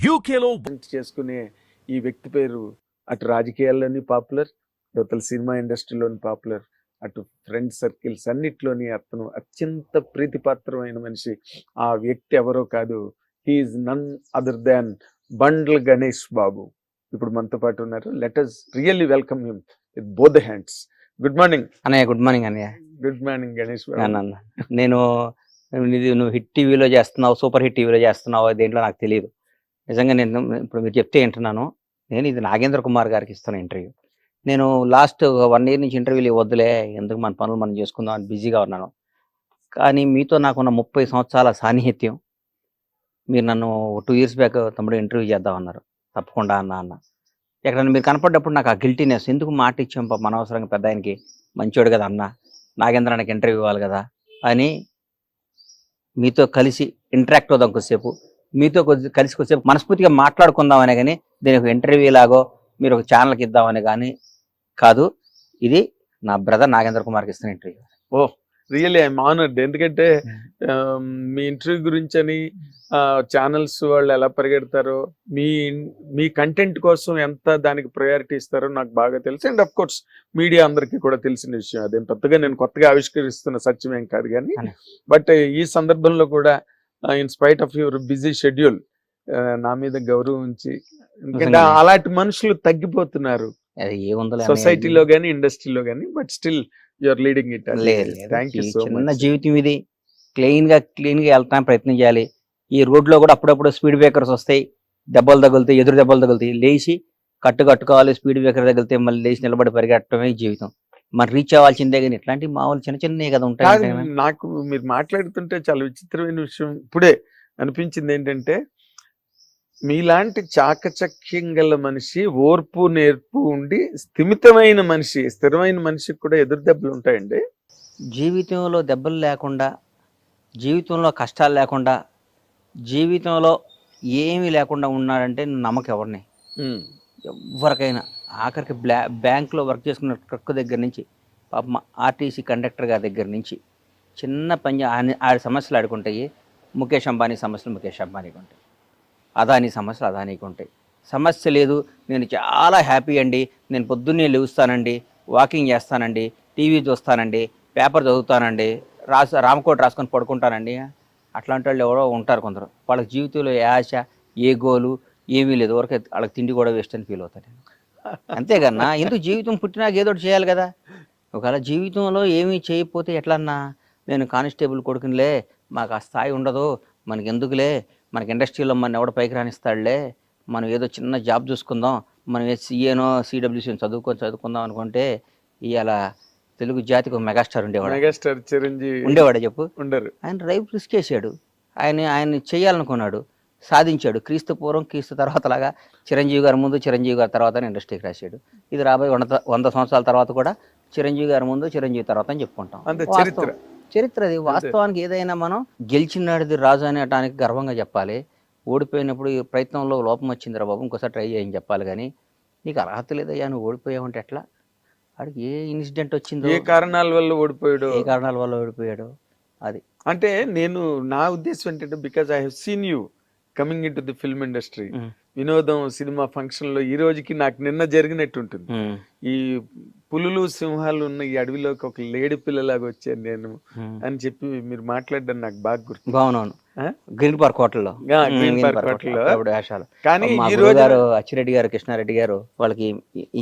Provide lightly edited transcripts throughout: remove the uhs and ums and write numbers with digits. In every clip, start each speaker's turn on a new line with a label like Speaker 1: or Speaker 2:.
Speaker 1: యూకేలో
Speaker 2: చేసుకునే ఈ వ్యక్తి పేరు అటు రాజకీయాల్లోని పాపులర్, యువతల సినిమా ఇండస్ట్రీలోని పాపులర్, అటు ఫ్రెండ్ సర్కిల్స్ అన్నిట్లోని అతను అత్యంత ప్రీతిపాత్రమైన మనిషి. ఆ వ్యక్తి ఎవరో కాదు, he's none other than Bandla Ganesh బాబు. ఇప్పుడు మనతో పాటు ఉన్నారు. Let us really welcome him with both the hands. Good morning
Speaker 3: అన్నయ్య. గుడ్ మార్నింగ్ అన్నయ్య.
Speaker 2: గుడ్ మార్నింగ్ గణేష్ బాబు.
Speaker 3: అన్న నేను నువ్వు హిట్ టీవీలో చేస్తున్నావు, సూపర్ హిట్ టీవీలో చేస్తున్నావు, దేంట్లో నాకు తెలియదు నిజంగా. నేను ఇప్పుడు మీరు చెప్తే వింటున్నాను. నేను ఇది నాగేంద్ర కుమార్ గారికి ఇస్తున్న ఇంటర్వ్యూ. నేను లాస్ట్ 1 year నుంచి ఇంటర్వ్యూలు ఇవ్వద్దులే, ఎందుకు మన పనులు మనం చేసుకుందాం అని బిజీగా ఉన్నాను. కానీ మీతో నాకున్న 30 సంవత్సరాల సాన్నిహిత్యం, మీరు నన్ను 2 years బ్యాక్ తమ్ముడు ఇంటర్వ్యూ చేద్దామన్నారు. తప్పకుండా అన్న ఎక్కడన్నా మీరు కనపడ్డప్పుడు నాకు ఆ గిల్టీనెస్, ఎందుకు మాట ఇచ్చాం పాపం అనవసరంగా, పెద్ద ఆయనకి మంచోడు కదా అన్న, నాగేంద్రానికి ఇంటర్వ్యూ ఇవ్వాలి కదా అని మీతో కలిసి ఇంటరాక్ట్ అవుదాం కొద్దిసేపు, మీతో కలిసి కొద్దిసేపు మనస్ఫూర్తిగా మాట్లాడుకుందామనే కానీ దీని ఒక ఇంటర్వ్యూ లాగో మీరు ఒక ఛానల్కి ఇద్దామని కానీ కాదు. ఇది నా బ్రదర్ నాగేంద్ర కుమార్కి ఇస్తున్న interview.
Speaker 2: Oh really I'm honoured. ఎందుకంటే మీ ఇంటర్వ్యూ గురించి అని ఛానల్స్ వాళ్ళు ఎలా పరిగెడతారో, మీ కంటెంట్ కోసం ఎంత దానికి ప్రయారిటీ ఇస్తారో నాకు బాగా తెలుసు. అండ్ అఫ్ కోర్స్ మీడియా అందరికీ కూడా తెలిసిన విషయం. అదేం పెద్దగా నేను కొత్తగా ఆవిష్కరిస్తున్న సత్యమేం కాదు. కానీ బట్ ఈ సందర్భంలో కూడా in spite of your busy schedule నా మీద గౌరవం ఉంచి, ఎందుకంటే అలాంటి మనుషులు తగ్గిపోతున్నారు సొసైటీలో గానీ ఇండస్ట్రీలో గానీ. But still you're leading it. Thank you so much.
Speaker 3: చిన్న జీవితం ఇది, క్లీన్ గా వెళ్తాను ప్రయత్నం చేయాలి. ఈ రోడ్లో కూడా అప్పుడప్పుడు స్పీడ్ బ్రేకర్స్ వస్తాయి, దెబ్బలు తగులుతాయి, ఎదురు దెబ్బలు తగులుతాయి, లేచి కట్టుకోవాలి. స్పీడ్ బ్రేకర్ తగిలితే మళ్ళీ లేచి నిలబడి పరిగెట్టడమే జీవితం. మరి రీచ్ అవ్వాల్సిందే కానీ ఇట్లాంటి మామూలు చిన్న చిన్నవి కదా ఉంటాయి.
Speaker 2: నాకు మీరు మాట్లాడుతుంటే చాలా విచిత్రమైన విషయం ఇప్పుడే అనిపించింది. ఏంటంటే మీలాంటి చాకచక్యం గల మనిషి, ఓర్పు నేర్పు ఉండి స్థిమితమైన మనిషి, స్థిరమైన మనిషికి కూడా ఎదురు దెబ్బలు ఉంటాయండి.
Speaker 3: జీవితంలో దెబ్బలు లేకుండా, జీవితంలో కష్టాలు లేకుండా, జీవితంలో ఏమీ లేకుండా ఉన్నాడంటే నమ్మకం ఎవరిని, ఎవరికైనా. ఆఖరికి బ్యాంకులో వర్క్ చేసుకున్న ట్రక్ దగ్గర నుంచి, పాపం ఆర్టీసీ కండక్టర్ గారి దగ్గర నుంచి చిన్న పని ఆడి సమస్యలు ఆడుకుంటాయి. ముఖేష్ అంబానీ సమస్యలు ముఖేష్ అంబానీకి ఉంటాయి, అదానీ సమస్యలు అదానీకి ఉంటాయి. సమస్య లేదు, నేను చాలా హ్యాపీ అండి, నేను పొద్దున్నే లేస్తానండి, వాకింగ్ చేస్తానండి, టీవీ చూస్తానండి, పేపర్ చదువుతానండి, రామకోట రాసుకొని పడుకుంటానండి, అట్లాంటి వాళ్ళు ఎవరో ఉంటారు కొందరు. వాళ్ళకి జీవితంలో ఏ ఆశ, ఏ గోలు ఏమీ లేదు, వరకు వాళ్ళకి తిండి కూడా వేస్ట్ అని ఫీల్ అవుతాను. అంతేకన్నా ఎందుకు జీవితం పుట్టినాక ఏదో ఒకటి చేయాలి కదా. ఒకవేళ జీవితంలో ఏమీ చేయకపోతే ఎట్లన్నా, నేను కానిస్టేబుల్ కొడుకునిలే, మాకు ఆ స్థాయి ఉండదు, మనకి ఎందుకులే, మనకి ఇండస్ట్రీలో మన ఎవడ పైకి రానిస్తాడులే, మనం ఏదో చిన్న జాబ్ చూసుకుందాం, మనం సీఏనో సిడబ్ల్యూసీని చదువుకుందాం అనుకుంటే ఇవాళ తెలుగు జాతికి ఒక మెగాస్టార్ ఉండేవాడు.
Speaker 2: మెగాస్టార్ చిరంజీవి
Speaker 3: ఉండేవాడు చెప్పు.
Speaker 2: ఉండరు.
Speaker 3: ఆయన రైట్ రిస్క్ చేశాడు, ఆయన చేయాలనుకున్నాడు, సాధించాడు. క్రీస్తు పూర్వం క్రీస్తు తర్వాత లాగా చిరంజీవి గారి ముందు చిరంజీవి గారి తర్వాత ఇండస్ట్రీకి రాశాడు. ఇది రాబోయే 100 సంవత్సరాల తర్వాత కూడా చిరంజీవి గారి ముందు చిరంజీవి తర్వాత అని చెప్పుకుంటాం. చరిత్ర అది. వాస్తవానికి ఏదైనా మనం గెలిచినాడిది రాజు అనేటానికి గర్వంగా చెప్పాలి. ఓడిపోయినప్పుడు ఈ ప్రయత్నంలో లోపం వచ్చిందిరా బాబు, ఇంకోసారి ట్రై చేయని చెప్పాలి. కానీ నీకు అర్హత లేదయ్యా, నువ్వు ఓడిపోయావంటే ఎట్లా? వాడికి ఏ ఇన్సిడెంట్ వచ్చిందో,
Speaker 2: ఏ కారణాల వల్ల
Speaker 3: ఓడిపోయాడు అది.
Speaker 2: అంటే నా ఉద్దేశం ఏంటంటే, because I have seen you coming in to the film industry, వినోదం సినిమా ఫంక్షన్ లో ఈ రోజుకి నాకు నిన్న జరిగినట్టు ఉంటుంది. ఈ పులులు సింహాలు ఉన్న ఈ అడవిలోకి ఒక లేడి పిల్లలాగా వచ్చాను నేను అని చెప్పి మీరు మాట్లాడడం నాకు బాగా గుర్తు.
Speaker 3: అవునవును, గ్రీన్ పార్క్ హోటల్లో. కానీ ఈ రోజు గారు అచ్చిరెడ్డి గారు, కృష్ణారెడ్డి గారు, వాళ్ళకి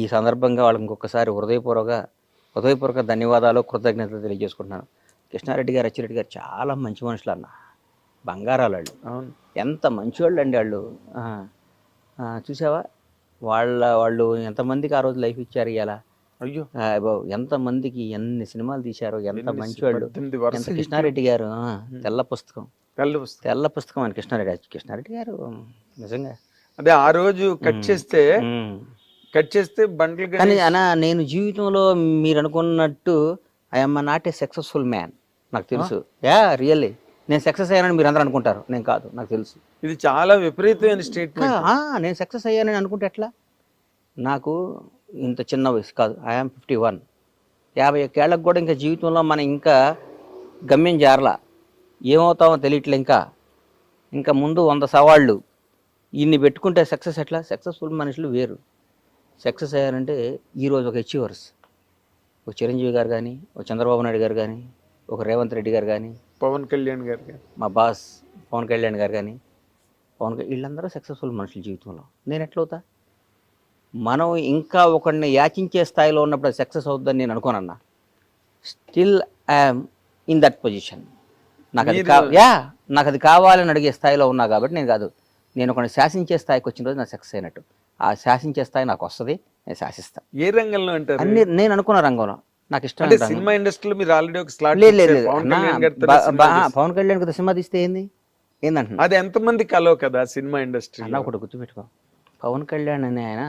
Speaker 3: ఈ సందర్భంగా వాళ్ళకి ఇంకొకసారి హృదయపూర్వక ధన్యవాదాలు, కృతజ్ఞతలు తెలియజేసుకుంటున్నాను. కృష్ణారెడ్డి గారు, అచ్చిరెడ్డి గారు చాలా మంచి మనుషులు అన్న, బంగారాలు వాళ్ళు.
Speaker 2: అవును,
Speaker 3: ఎంత మంచివాళ్ళు అండి వాళ్ళు. చూసావా వాళ్ళు ఎంతమందికి ఆ రోజు లైఫ్ ఇచ్చారు. ఇవాళ
Speaker 2: అయ్యో
Speaker 3: ఎంతమందికి ఎన్ని సినిమాలు తీశారు, ఎంత మంచివాళ్ళు. ఎంత కృష్ణారెడ్డి గారు తెల్ల పుస్తకం అని కృష్ణారెడ్డి గారు నిజంగా.
Speaker 2: అదే ఆ రోజు కట్ చేస్తే బండ్లు.
Speaker 3: కానీ అన్నా, నేను జీవితంలో మీరు అనుకున్నట్టు I'm not a successful man, నాకు తెలుసు. రియల్లీ నేను సక్సెస్ అయ్యానని మీరు అందరూ అనుకుంటారు, నేను కాదు, నాకు తెలుసు.
Speaker 2: ఇది చాలా విపరీతమైన స్టేట్మెంట్.
Speaker 3: నేను సక్సెస్ అయ్యానని అనుకుంటే ఎట్లా? నాకు ఇంత చిన్న వయసు కాదు, ఐఎమ్ 51. 51 ఏళ్ళకు కూడా ఇంకా జీవితంలో మనం ఇంకా గమ్యం జారలా, ఏమవుతామో తెలియట్లే. ఇంకా ముందు 100 సవాళ్ళు, ఇన్ని పెట్టుకుంటే సక్సెస్ ఎట్లా? సక్సెస్ఫుల్ మనుషులు వేరు. సక్సెస్ అయ్యారంటే ఈరోజు ఒక అచీవర్స్, ఒక చిరంజీవి గారు కానీ, ఒక చంద్రబాబు నాయుడు గారు కానీ, ఒక రేవంత్ రెడ్డి గారు కానీ,
Speaker 2: పవన్ కళ్యాణ్ గారికి
Speaker 3: మా బాస్ పవన్ కళ్యాణ్ గారు కానీ, వీళ్ళందరూ సక్సెస్ఫుల్ మనుషుల జీవితంలో. నేను ఎట్లవుతా? మనం ఇంకా ఒకరిని యాచించే స్థాయిలో ఉన్నప్పుడు సక్సెస్ అవుతుందని నేను అనుకోనన్నా. Still I'm in that position. నాకు అది నాకు అది కావాలని అడిగే స్థాయిలో ఉన్నా కాబట్టి నేను కాదు, నేను ఒకరిని శాసించే స్థాయికి వచ్చిన రోజు నాకు సక్సెస్ అయినట్టు. ఆ శాసించే స్థాయి నాకు వస్తుంది, నేను శాసిస్తాను.
Speaker 2: ఏ రంగంలో అంటారు?
Speaker 3: అన్ని నేను అనుకున్న రంగంలో నాకు ఇష్టం.
Speaker 2: అంటే సినిమా ఇండస్ట్రీలో మీరు ఆల్రెడీ ఒక స్లాట్
Speaker 3: లేదు
Speaker 2: పవన్
Speaker 3: కళ్యాణ్ కదా సినిమా తీస్తే ఏందంటున్నా?
Speaker 2: అది ఎంతమంది కలవ కదా సినిమా ఇండస్ట్రీ.
Speaker 3: అన్న ఒకటి గుర్తుపెట్టుకో, పవన్ కళ్యాణ్ అనే ఆయన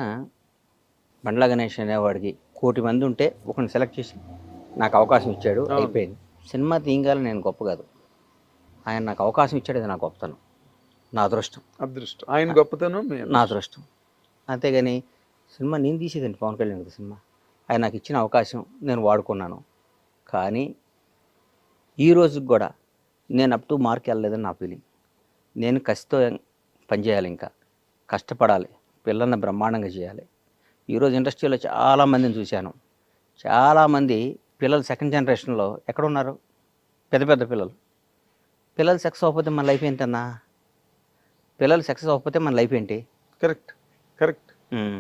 Speaker 3: బండ్ల గణేష్ అనేవాడికి 1 కోటి మంది ఉంటే ఒకరిని సెలెక్ట్ చేసి నాకు అవకాశం ఇచ్చాడు, అయిపోయింది. సినిమా తీయగాలని నేను గొప్ప కాదు, ఆయన నాకు అవకాశం ఇచ్చాడు, అది నా గొప్పతనం, నా అదృష్టం.
Speaker 2: ఆయన గొప్పతనం
Speaker 3: నా అదృష్టం. అంతేగాని సినిమా నేను తీసేదండి పవన్ కళ్యాణ్ సినిమా. ఆయన నాకు ఇచ్చిన అవకాశం నేను వాడుకున్నాను. కానీ ఈ రోజుకి కూడా నేను అప్ టు మార్క్ వెళ్ళలేదని నా ఫీలింగ్. నేను కసితో పనిచేయాలి, ఇంకా కష్టపడాలి, పిల్లల్ని బ్రహ్మాండంగా చేయాలి. ఈరోజు ఇండస్ట్రీలో చాలామందిని చూశాను. చాలామంది పిల్లలు సెకండ్ జనరేషన్లో ఎక్కడున్నారు? పెద్ద పెద్ద పిల్లలు సక్సెస్ అవ్వకపోతే మన లైఫ్ ఏంటన్నా? పిల్లలు సక్సెస్ అవ్వకపోతే మన లైఫ్ ఏంటి?
Speaker 2: కరెక్ట్.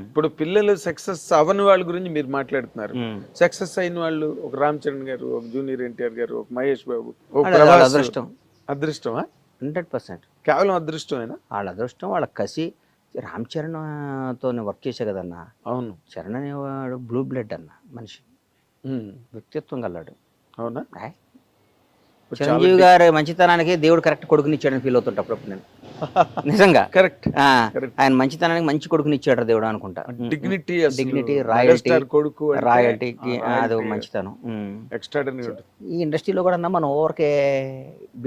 Speaker 2: ఇప్పుడు పిల్లలు సక్సెస్ అవ్వని వాళ్ళ గురించి మీరు మాట్లాడుతున్నారు. సక్సెస్ అయిన వాళ్ళు ఒక రామ్ చరణ్ గారు, ఒక జూనియర్ ఎన్టీఆర్ గారు, ఒక మహేష్ బాబు,
Speaker 3: అదృష్టం.
Speaker 2: అదృష్టమా?
Speaker 3: 100%.
Speaker 2: కేవలం అదృష్టమేనా?
Speaker 3: వాళ్ళ అదృష్టం, వాళ్ళ కసి. రామ్ చరణ్తో వర్క్ చేసే కదన్నా.
Speaker 2: అవును.
Speaker 3: చరణ్ అనేవాడు బ్లూ బ్లడ్ అన్న మనిషి, వ్యక్తిత్వం కలడు.
Speaker 2: అవునా?
Speaker 3: చిరంజీవి గారి మంచితనానికి దేవుడు కరెక్ట్ కొడుకునిచ్చాడని ఫీల్ అవుతుంటా అప్పుడప్పుడు నేను. నిజంగా
Speaker 2: కరెక్ట్.
Speaker 3: ఆయన మంచితనానికి మంచి కొడుకునిచ్చాడు దేవుడు అనుకుంటా.
Speaker 2: డిగ్నిటీ,
Speaker 3: రాయల్టీకి అది మంచితనం. ఈ ఇండస్ట్రీలో కూడా మనం ఊరికే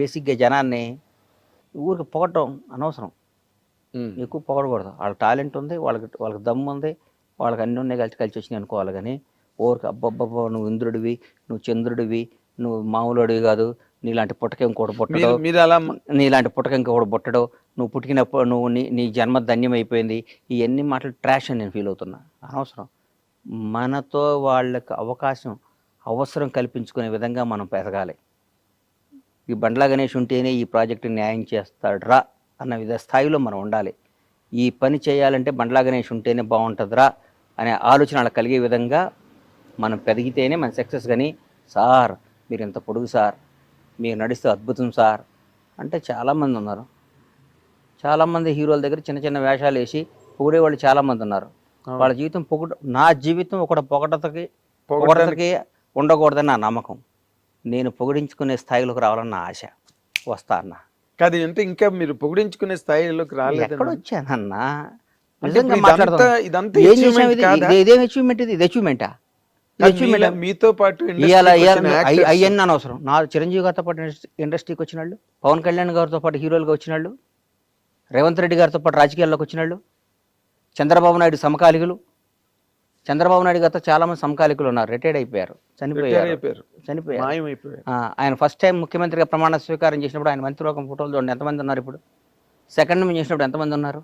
Speaker 3: బేసిక్గా జనాన్ని ఊరికి పొగటం అనవసరం, ఎక్కువ పొగడకూడదు. వాళ్ళకి టాలెంట్ ఉంది, వాళ్ళకి దమ్ము ఉంది, వాళ్ళకి అన్ని ఉన్నాయి, కలిసి వచ్చినాయి అనుకోవాలి. కానీ ఊరికి అబ్బబ్బబ్బా నువ్వు ఇంద్రుడివి, నువ్వు చంద్రుడివి, నువ్వు మామూలుడివి కాదు, నీలాంటి పుట్టక ఇంకోటి పుట్టడు, నీలాంటి పుట్టక ఇంకొకటి పుట్టడు, నువ్వు పుట్టినప్పుడు నువ్వు నీ జన్మ ధన్యమైపోయింది, ఇవన్నీ మాటలు ట్రాష్ అని నేను ఫీల్ అవుతున్నా. అనవసరం. మనతో వాళ్ళకి అవసరం కల్పించుకునే విధంగా మనం పెరగాలి. ఈ బండ్ల గణేష్ ఉంటేనే ఈ ప్రాజెక్టు న్యాయం చేస్తాడ్రా అన్న స్థాయిలో మనం ఉండాలి. ఈ పని చేయాలంటే బండ్ల గణేష్ ఉంటేనే బాగుంటుందిరా అనే ఆలోచన వాళ్ళకి కలిగే విధంగా మనం పెరిగితేనే మన సక్సెస్. కానీ సార్ మీరు ఎంత పొడుగు సార్, మీరు నడిస్తే అద్భుతం సార్ అంటే చాలామంది ఉన్నారు. చాలామంది హీరోల దగ్గర చిన్న చిన్న వేషాలు వేసి పొగిడేవాళ్ళు చాలామంది ఉన్నారు. వాళ్ళ జీవితం నా జీవితం ఒకటి పొగడతకి ఉండకూడదని నా నమ్మకం. నేను పొగిడించుకునే స్థాయిలోకి రావాలని నా ఆశ. వస్తా అన్న
Speaker 2: కాదు అంటే ఇంకా మీరు పొగిడించుకునే స్థాయిలోకి రాలేదు.
Speaker 3: ఎక్కడ వచ్చానన్నా? నిజంగా మాట్లాడతాం. ఇదేం అచీవ్మెంట్? ఇది అచీవ్మెంటా?
Speaker 2: మీతో పాటు
Speaker 3: అయ్యన్న అనవసరం. నా చిరంజీవి గారితో పాటు ఇండస్ట్రీకి వచ్చిన వాళ్ళు, పవన్ కళ్యాణ్ గారితో పాటు హీరోలుగా వచ్చిన వాళ్ళు, రేవంత్ రెడ్డి గారితో పాటు రాజకీయాల్లోకి వచ్చిన వాళ్ళు, చంద్రబాబు నాయుడు సమకాలికులు. చంద్రబాబు నాయుడు గారితో చాలా మంది సమకాలికులు ఉన్నారు, రిటైర్డ్ అయిపోయారు, చనిపోయారు. ఆయన ఫస్ట్ టైం ముఖ్యమంత్రిగా ప్రమాణ స్వీకారం చేసినప్పుడు ఆయన మంత్రివర్గం ఫోటోలు చూడండి ఎంతమంది ఉన్నారు. ఇప్పుడు సెకండ్ టైం చేసినప్పుడు ఎంతమంది ఉన్నారు,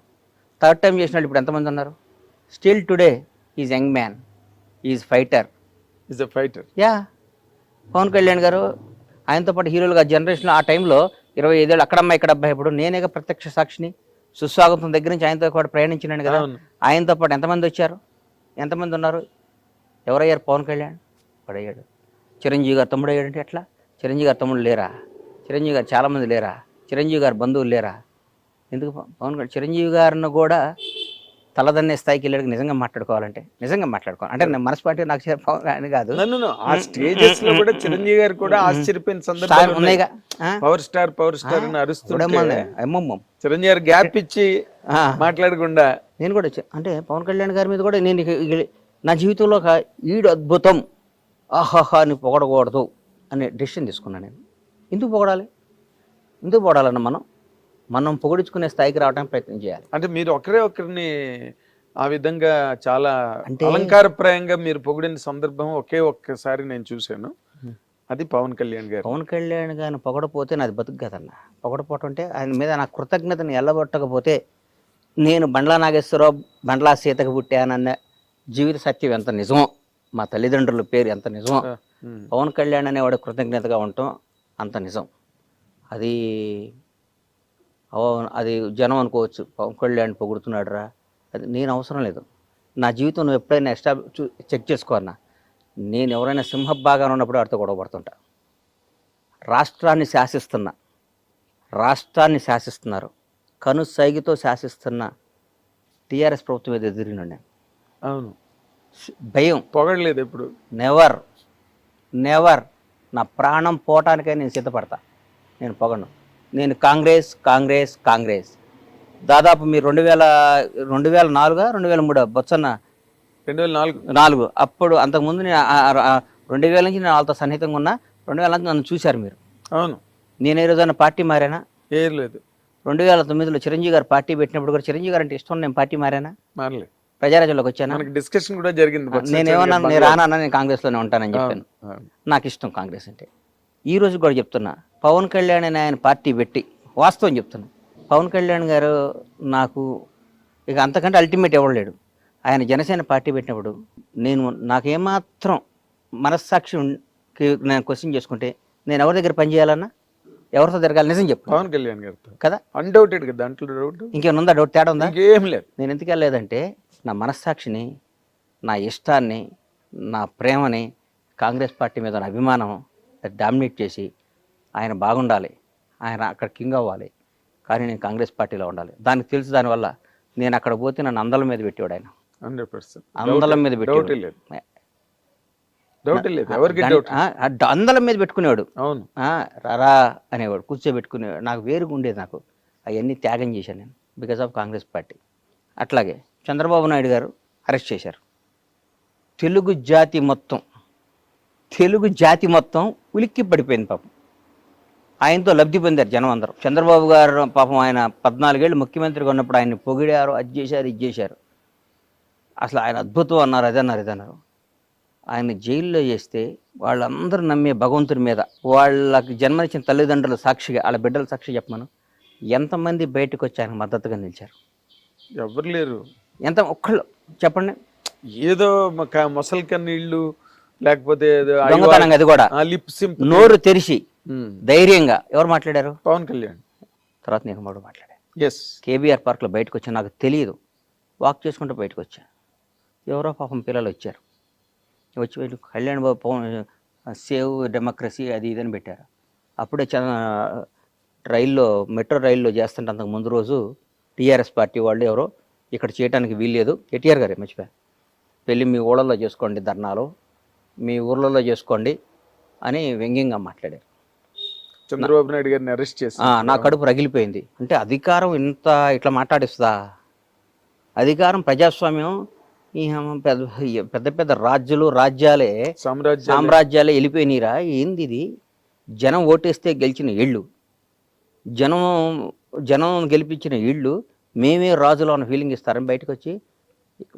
Speaker 3: థర్డ్ టైం చేసినప్పుడు ఇప్పుడు ఎంతమంది ఉన్నారు. Still today is young man, is fighter. Pawan Kalyan garu ఆయనతో పాటు హీరోలుగా జనరేషన్లో ఆ టైంలో 25 ఏళ్ళు అక్కడమ్మ ఇక్కడ అబ్బాయి. ఇప్పుడు నేనే ప్రత్యక్ష సాక్షిని. సుస్వాగతం దగ్గర నుంచి ఆయనతో పాటు ప్రయాణించినాను కదా. ఆయనతో పాటు ఎంతమంది వచ్చారు, ఎంతమంది ఉన్నారు? ఎవరయ్యారు? పవన్ కళ్యాణ్ పడయ్యాడు. చిరంజీవి గారు తమ్ముడు అయ్యాడంటే ఎట్లా? చిరంజీవి గారు తమ్ముడు లేరా? చిరంజీవి గారు చాలామంది లేరా? చిరంజీవి గారు బంధువులు లేరా? ఎందుకు పవన్ కళ్యాణ్ చిరంజీవి గారిని కూడా తలదన్నే స్థాయికి వెళ్ళాడు. నిజంగా మాట్లాడుకోవాలంటే అంటే నేను మనస్పాటి నాకు అని కాదు,
Speaker 2: ఆ స్టేజెస్ లో కూడా చిరంజీవి గారు కూడా ఆశ్చర్యపోయిన సందర్భాలు ఉన్నాయిగా. పవర్ స్టార్ అని అరుస్తుంటే చిరంజీవి గారు గ్యాప్ ఇచ్చి మాట్లాడకుండా
Speaker 3: నేను కూడా అంటే పవన్ కళ్యాణ్ గారి మీద కూడా నేను నా జీవితంలో ఈడు అద్భుతం ఆహాహా అని పొగడకూడదు అనే డెసిషన్ తీసుకున్నాను నేను. ఎందుకు పొగడాలన్న మనం పొగిడించుకునే స్థాయికి రావడానికి ప్రయత్నం చేయాలి.
Speaker 2: అంటే మీరు ఒకరిని ఆ విధంగా చాలా అలంకారప్రాయంగా మీరు పొగిడిన సందర్భం ఒక్కసారి నేను చూశాను. అది పవన్ కళ్యాణ్ గారిని
Speaker 3: పొగడపోతే నాది బతుకు కదన్న. పొగడపోవటం అంటే ఆయన మీద నా కృతజ్ఞతను ఎల్లబొట్టకపోతే నేను బండ్లా నాగేశ్వరరావు బండ్లా సీతకు పుట్టానన్న జీవిత సత్యం ఎంత నిజమో, మా తల్లిదండ్రుల పేరు ఎంత నిజమో, పవన్ కళ్యాణ్ అనేవాడు కృతజ్ఞతగా ఉండటం అంత నిజం. అది అది జనం అనుకోవచ్చు, పవన్ కళ్యాణ్ పొగుడుతున్నాడు రా, అది నేను అవసరం లేదు. నా జీవితం నువ్వు ఎప్పుడైనా చెక్ చేసుకో అన్నా, నేను ఎవరైనా సింహభాగాన్ని ఉన్నప్పుడు వాడితో గొడవ పడుతుంటా. రాష్ట్రాన్ని శాసిస్తున్నారు, కను సైగితో శాసిస్తున్న టీఆర్ఎస్ ప్రభుత్వం మీద ఎదిరిన నేను.
Speaker 2: అవును,
Speaker 3: భయం
Speaker 2: పొగడలేదు ఎప్పుడు.
Speaker 3: నెవర్ నా ప్రాణం పోవటానికై నేను సిద్ధపడతా, నేను పొగను. నేను కాంగ్రెస్ దాదాపు మీరు 2004 2003 బొత్సన్న
Speaker 2: 2004
Speaker 3: అప్పుడు. అంతకుముందు నేను 2000 నుంచి నేను వాళ్ళతో సన్నిహితంగా ఉన్నా. 2000 నుంచి నన్ను చూశారు మీరు.
Speaker 2: అవును,
Speaker 3: నేను ఏ రోజైనా పార్టీ మారానా?
Speaker 2: ఏం లేదు.
Speaker 3: 2009లో చిరంజీవి గారు పార్టీ పెట్టినప్పుడు కూడా చిరంజీవి గారు అంటే ఇష్టం, నేను పార్టీ మారానా?
Speaker 2: మారలేదు.
Speaker 3: ప్రజారాజ్యంలోకి వచ్చానా?
Speaker 2: మనకి డిస్కషన్ కూడా జరిగింది.
Speaker 3: నేనేమన్నా నేను రానా, నేను కాంగ్రెస్లోనే ఉంటానని చెప్పాను. నాకు ఇష్టం కాంగ్రెస్ అంటే. ఈ రోజు కూడా చెప్తున్నా, పవన్ కళ్యాణ్ అని ఆయన పార్టీ పెట్టి వాస్తవం చెప్తున్నా, పవన్ కళ్యాణ్ గారు నాకు ఇక అంతకంటే అల్టిమేట్ ఎవరు లేడు. ఆయన జనసేన పార్టీ పెట్టినప్పుడు నాకేమాత్రం మనస్సాక్షి నేను క్వశ్చన్ చేసుకుంటే నేను ఎవరి దగ్గర పనిచేయాలన్నా, ఎవరితో తిరగాలి, నిజం చెప్పు.
Speaker 2: పవన్ కళ్యాణ్ గారితో
Speaker 3: కదా,
Speaker 2: అన్డౌటెడ్ కదా, దాంట్లో డౌట్
Speaker 3: ఇంకేముందా? డౌట్ తేడా ఉందా?
Speaker 2: ఇంకేం లేదు.
Speaker 3: నేను ఎందుకు వెళ్ళలేదంటే నా మనస్సాక్షిని, నా ఇష్టాన్ని, నా ప్రేమని, కాంగ్రెస్ పార్టీ మీద నా అభిమానం డామినేట్ చేసి ఆయన బాగుండాలి, ఆయన అక్కడ కింగ్ అవ్వాలి, కానీ నేను కాంగ్రెస్ పార్టీలో ఉండాలి. దానికి తెలుసు. దానివల్ల నేను అక్కడ పోతే నన్ను అందల మీద పెట్టేవాడు ఆయన.
Speaker 2: 100%
Speaker 3: అందలం మీద పెట్టేవాడు, అందలం మీద పెట్టుకునేవాడు.
Speaker 2: అవును,
Speaker 3: రారా అనేవాడు, కూర్చోబెట్టుకునేవాడు. నాకు వేరుగా ఉండేది. నాకు అవన్నీ త్యాగం చేశాను నేను బికాస్ ఆఫ్ కాంగ్రెస్ పార్టీ. అట్లాగే చంద్రబాబు నాయుడు గారు అరెస్ట్ చేశారు. తెలుగు జాతి మొత్తం ఉలిక్కి పడిపోయింది పాపం. ఆయనతో లబ్ధి పొందారు జనం అందరూ. చంద్రబాబు గారు పాపం ఆయన 14 ఏళ్ళు ముఖ్యమంత్రిగా ఉన్నప్పుడు ఆయన్ని పొగిడారు, అది చేశారు, ఇది చేశారు. అసలు ఆయన అద్భుతం అన్నారు, ఇదన్నారు. ఆయన జైల్లో చేస్తే వాళ్ళందరూ నమ్మే భగవంతుడి మీద, వాళ్ళకి జన్మనిచ్చిన తల్లిదండ్రుల సాక్షిగా, వాళ్ళ బిడ్డల సాక్షి చెప్పమను, ఎంతమంది బయటకు వచ్చి ఆయనకు మద్దతుగా నిలిచారు?
Speaker 2: ఎవరు లేరు.
Speaker 3: ఒక్కళ్ళు చెప్పండి.
Speaker 2: ఏదో మొసలి కన్నీళ్ళు, లేకపోతే
Speaker 3: దొంగతనంగా, అది కూడా నోరు తెరిచి ధైర్యంగా ఎవరు మాట్లాడారు?
Speaker 2: పవన్ కళ్యాణ్.
Speaker 3: తర్వాత నేను కూడా మాట్లాడాను.
Speaker 2: కేబీఆర్
Speaker 3: పార్క్లో బయటకు వచ్చా, నాకు తెలియదు, వాక్ చేసుకుంటూ బయటకు వచ్చా. ఎవరో పాపం పిల్లలు వచ్చారు, వచ్చి కళ్యాణ్ బాబు పవన్ సేవ్ డెమోక్రసీ అది ఇదని పెట్టారు. అప్పుడే మెట్రో రైల్లో చేస్తుంటే అంతకు ముందు రోజు టీఆర్ఎస్ పార్టీ వాళ్ళు ఎవరో ఇక్కడ చేయడానికి వీల్లేదు, కేటీఆర్ గారే మర్చిపోయా, పెళ్ళి మీ ఊళ్ళల్లో చేసుకోండి, ధర్నాలు మీ ఊర్లలో చేసుకోండి అని వ్యంగ్యంగా మాట్లాడారు.
Speaker 2: చంద్రబాబు నాయుడు గారిని అరెస్ట్ చేసి
Speaker 3: నా కడుపు రగిలిపోయింది. అంటే అధికారం ఇట్లా మాట్లాడిస్తుందా? అధికారం, ప్రజాస్వామ్యం, ఈ పెద్ద రాజ్యాలే సామ్రాజ్యాలే వెళ్ళిపోయినీరా? ఏంది ఇది? జనం ఓటేస్తే గెలిచిన ఇళ్ళు, జనం గెలిపించిన ఇళ్ళు, మేమే రాజులో ఉన్న ఫీలింగ్ ఇస్తారని బయటకు వచ్చి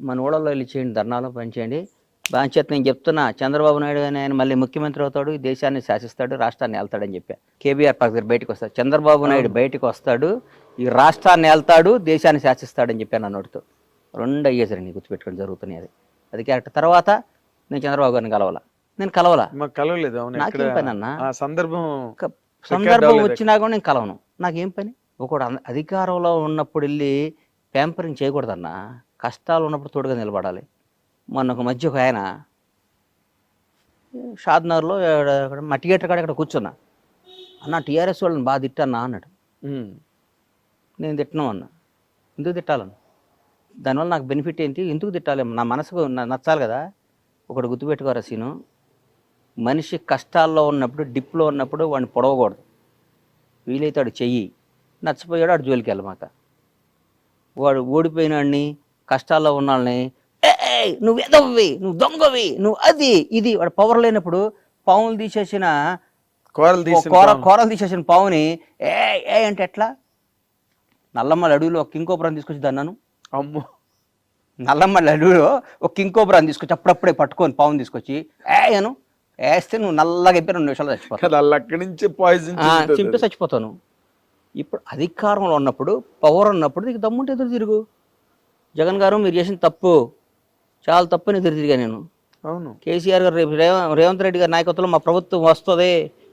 Speaker 3: మన ఊళ్ళల్లో వెళ్ళి చేయండి, ధర్నాలో పనిచేయండి. బాధ్యత నేను చెప్తున్నా, చంద్రబాబు నాయుడు అని ఆయన మళ్ళీ ముఖ్యమంత్రి అవుతాడు, ఈ దేశాన్ని శాసిస్తాడు, రాష్ట్రాన్ని వెళ్తాడని చెప్పా. కేబీఆర్ పార్క్ దగ్గర బయటకు వస్తాడు, చంద్రబాబు నాయుడు బయటకు వస్తాడు, ఈ రాష్ట్రాన్ని వెళ్తాడు, దేశాన్ని శాసిస్తాడని చెప్పాను. నా నోటితో 2 అయ్యేసరి నీ గుర్తుపెట్టుకొని జరుగుతున్నాయి. అది క్యారెక్టర్. తర్వాత నేను చంద్రబాబు గారిని కలవలా. నాకేం పని అన్న? సందర్భం వచ్చినా కూడా నేను కలవను. నాకేం పని? ఒకడు అధికారంలో ఉన్నప్పుడు వెళ్ళి ప్యాంపరింగ్ చేయకూడదన్నా, కష్టాలు ఉన్నప్పుడు తోడుగా నిలబడాలి. మొన్న ఒక మధ్య ఒక ఆయన షాద్నగర్లో మట్టిగేటర్ కాడ ఇక్కడ కూర్చున్నా, అన్న టీఆర్ఎస్ వాళ్ళని బాగా తిట్టన్నా అన్నాడు. నేను తిట్టను అన్నా. ఎందుకు తిట్టాలను? దానివల్ల నాకు బెనిఫిట్ ఏంటి? ఎందుకు తిట్టాలి? నా మనసుకు నచ్చాలి కదా. ఒకటి గుర్తుపెట్టుకోరా సీను, మనిషి కష్టాల్లో ఉన్నప్పుడు, డిప్లో ఉన్నప్పుడు వాడిని పొడవకూడదు. వీలైతే వాడు చెయ్యి, నచ్చిపోయాడు వాడు జోలికి వెళ్ళమాక. వాడు ఓడిపోయిన వాడిని, కష్టాల్లో ఉన్న వాళ్ళని నువ్వు ఎదవ్వి, నువ్వు దొంగవి, నువ్వు అది ఇది, వాడు పవర్ లేనప్పుడు పావులు తీసేసిన కూరలు తీసేసిన పావుని ఏ అంటే ఎట్లా? నల్లమ్మల అడవిలో ఒక కింకోపురం తీసుకొచ్చి దన్నాను.
Speaker 2: అమ్మో,
Speaker 3: నల్లమ్మల అడవిలో ఒక కింకోపురం తీసుకొచ్చి అప్పుడప్పుడే పట్టుకొని పావుని తీసుకొచ్చి వేస్తే నువ్వు నల్లగా అయిపోయి 2 నిమిషాలు చచ్చిపోతావు.
Speaker 2: అక్కడి నుంచి పాయిజన్
Speaker 3: చింపి చచ్చిపోతాను. ఇప్పుడు అధికారంలో ఉన్నప్పుడు, పవర్ ఉన్నప్పుడు నీకు దమ్ముంటే ఎదురు తిరుగు. జగన్ గారు మీరు చేసిన తప్పు, చాలా తప్పు అని ఎదురు తిరిగా నేను.
Speaker 2: అవును.
Speaker 3: కేసీఆర్ గారు రేపు రేవంత్ రెడ్డి గారి నాయకత్వంలో మా ప్రభుత్వం వస్తుంది,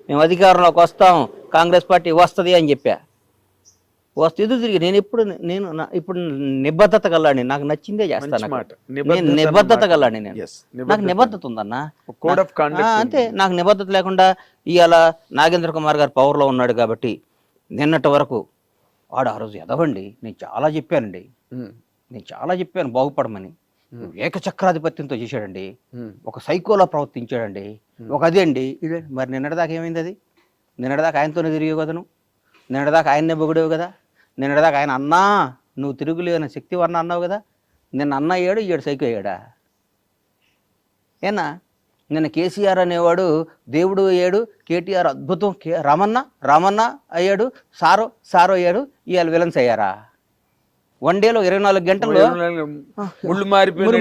Speaker 3: మేము అధికారంలోకి వస్తాం, కాంగ్రెస్ పార్టీ వస్తుంది అని చెప్పా. వస్తే ఎదురు తిరిగి నేను ఇప్పుడు నిబద్ధత గల్లాడిని, నాకు నచ్చిందే చేస్తాను. నేను నిబద్ధత గల్లాడిని, నాకు నిబద్ధత ఉందన్నా. అంతే, నాకు నిబద్ధత లేకుండా ఇవాళ నాగేంద్ర కుమార్ గారు పవర్లో ఉన్నాడు కాబట్టి నిన్నటి వరకు వాడు ఆ రోజు ఎదవండి. నేను చాలా చెప్పానండి, నేను చాలా చెప్పాను బాగుపడమని. ఏకచక్రాధిపత్యంతో చేశాడండి, ఒక సైకోలా ప్రవర్తించాడండి, ఒక అదే అండి ఇదే. మరి నిన్నటిదాకా ఏమైంది? అది నిన్నటిదాకా ఆయనతోనే తిరిగేవు కదా, నువ్వు నిన్నటిదాకా ఆయన్నే పొగిడేవు కదా, నిన్నటిదాకా ఆయన అన్నా నువ్వు తిరుగులేని శక్తివర్ణ అన్నావు కదా. నిన్న అన్న అయ్యాడు, ఈడు సైకో అయ్యాడా? ఏనా నిన్న కేసీఆర్ అనేవాడు దేవుడు అయ్యాడు, కేటీఆర్ అద్భుతం, రామన్న అయ్యాడు, సారో అయ్యాడు, ఇవాళ విలన్స్ అయ్యారా? వన్ డేలో 24 గంటల్లో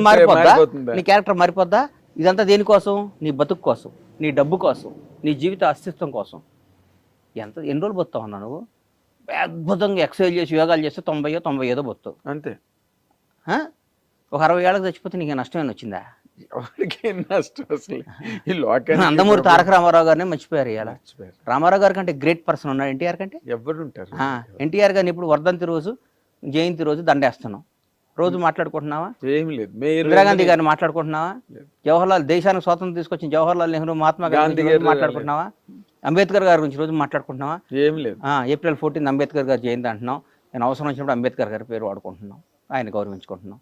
Speaker 3: మారిపోద్దా? నీ క్యారెక్టర్ మారిపోద్దా? ఇదంతా దేనికోసం? నీ బతుకు కోసం, నీ డబ్బు కోసం, నీ జీవిత అస్తిత్వం కోసం. ఎన్ని రోజులు బతుతావు అన్నా నువ్వు? అద్భుతంగా ఎక్సర్సైజ్ చేసి యోగాలు చేస్తే 90 బతుతావు అంతే. ఒక 60 ఏళ్ళకి చచ్చిపోతే నీకు నష్టమేనా వచ్చిందా? నందమూరి తారక రామారావు గారిని మర్చిపోయారు. ఇవాళ రామారావు గారి కంటే గ్రేట్ పర్సన్ ఉన్నాడు ఎన్టీఆర్ కంటే. ఎవరు ఉంటారు? ఎన్టీఆర్ గారిని ఇప్పుడు వర్ధంతి రోజు, జయంతి రోజు దండేస్తున్నాం. రోజు మాట్లాడుకుంటున్నావా? ఏమి లేదు. ఇందిరాగాంధీ గారిని మాట్లాడుకుంటున్నావా? జవహర్లాల్, దేశానికి స్వాతంత్రం తీసుకొచ్చిన జవహర్లాల్ నెహ్రూ, మహాత్మా గాంధీ మాట్లాడుకుంటున్నావా? అంబేద్కర్ గారి గురించి రోజు మాట్లాడుకుంటున్నావా? ఏమి లేదు. ఏప్రిల్ 14 అంబేద్కర్ గారు జయంతి అంటున్నాం. నేను అవసరం వచ్చినప్పుడు అంబేద్కర్ గారి పేరు వాడుకుంటున్నాం, ఆయన గౌరవించుకుంటున్నాం.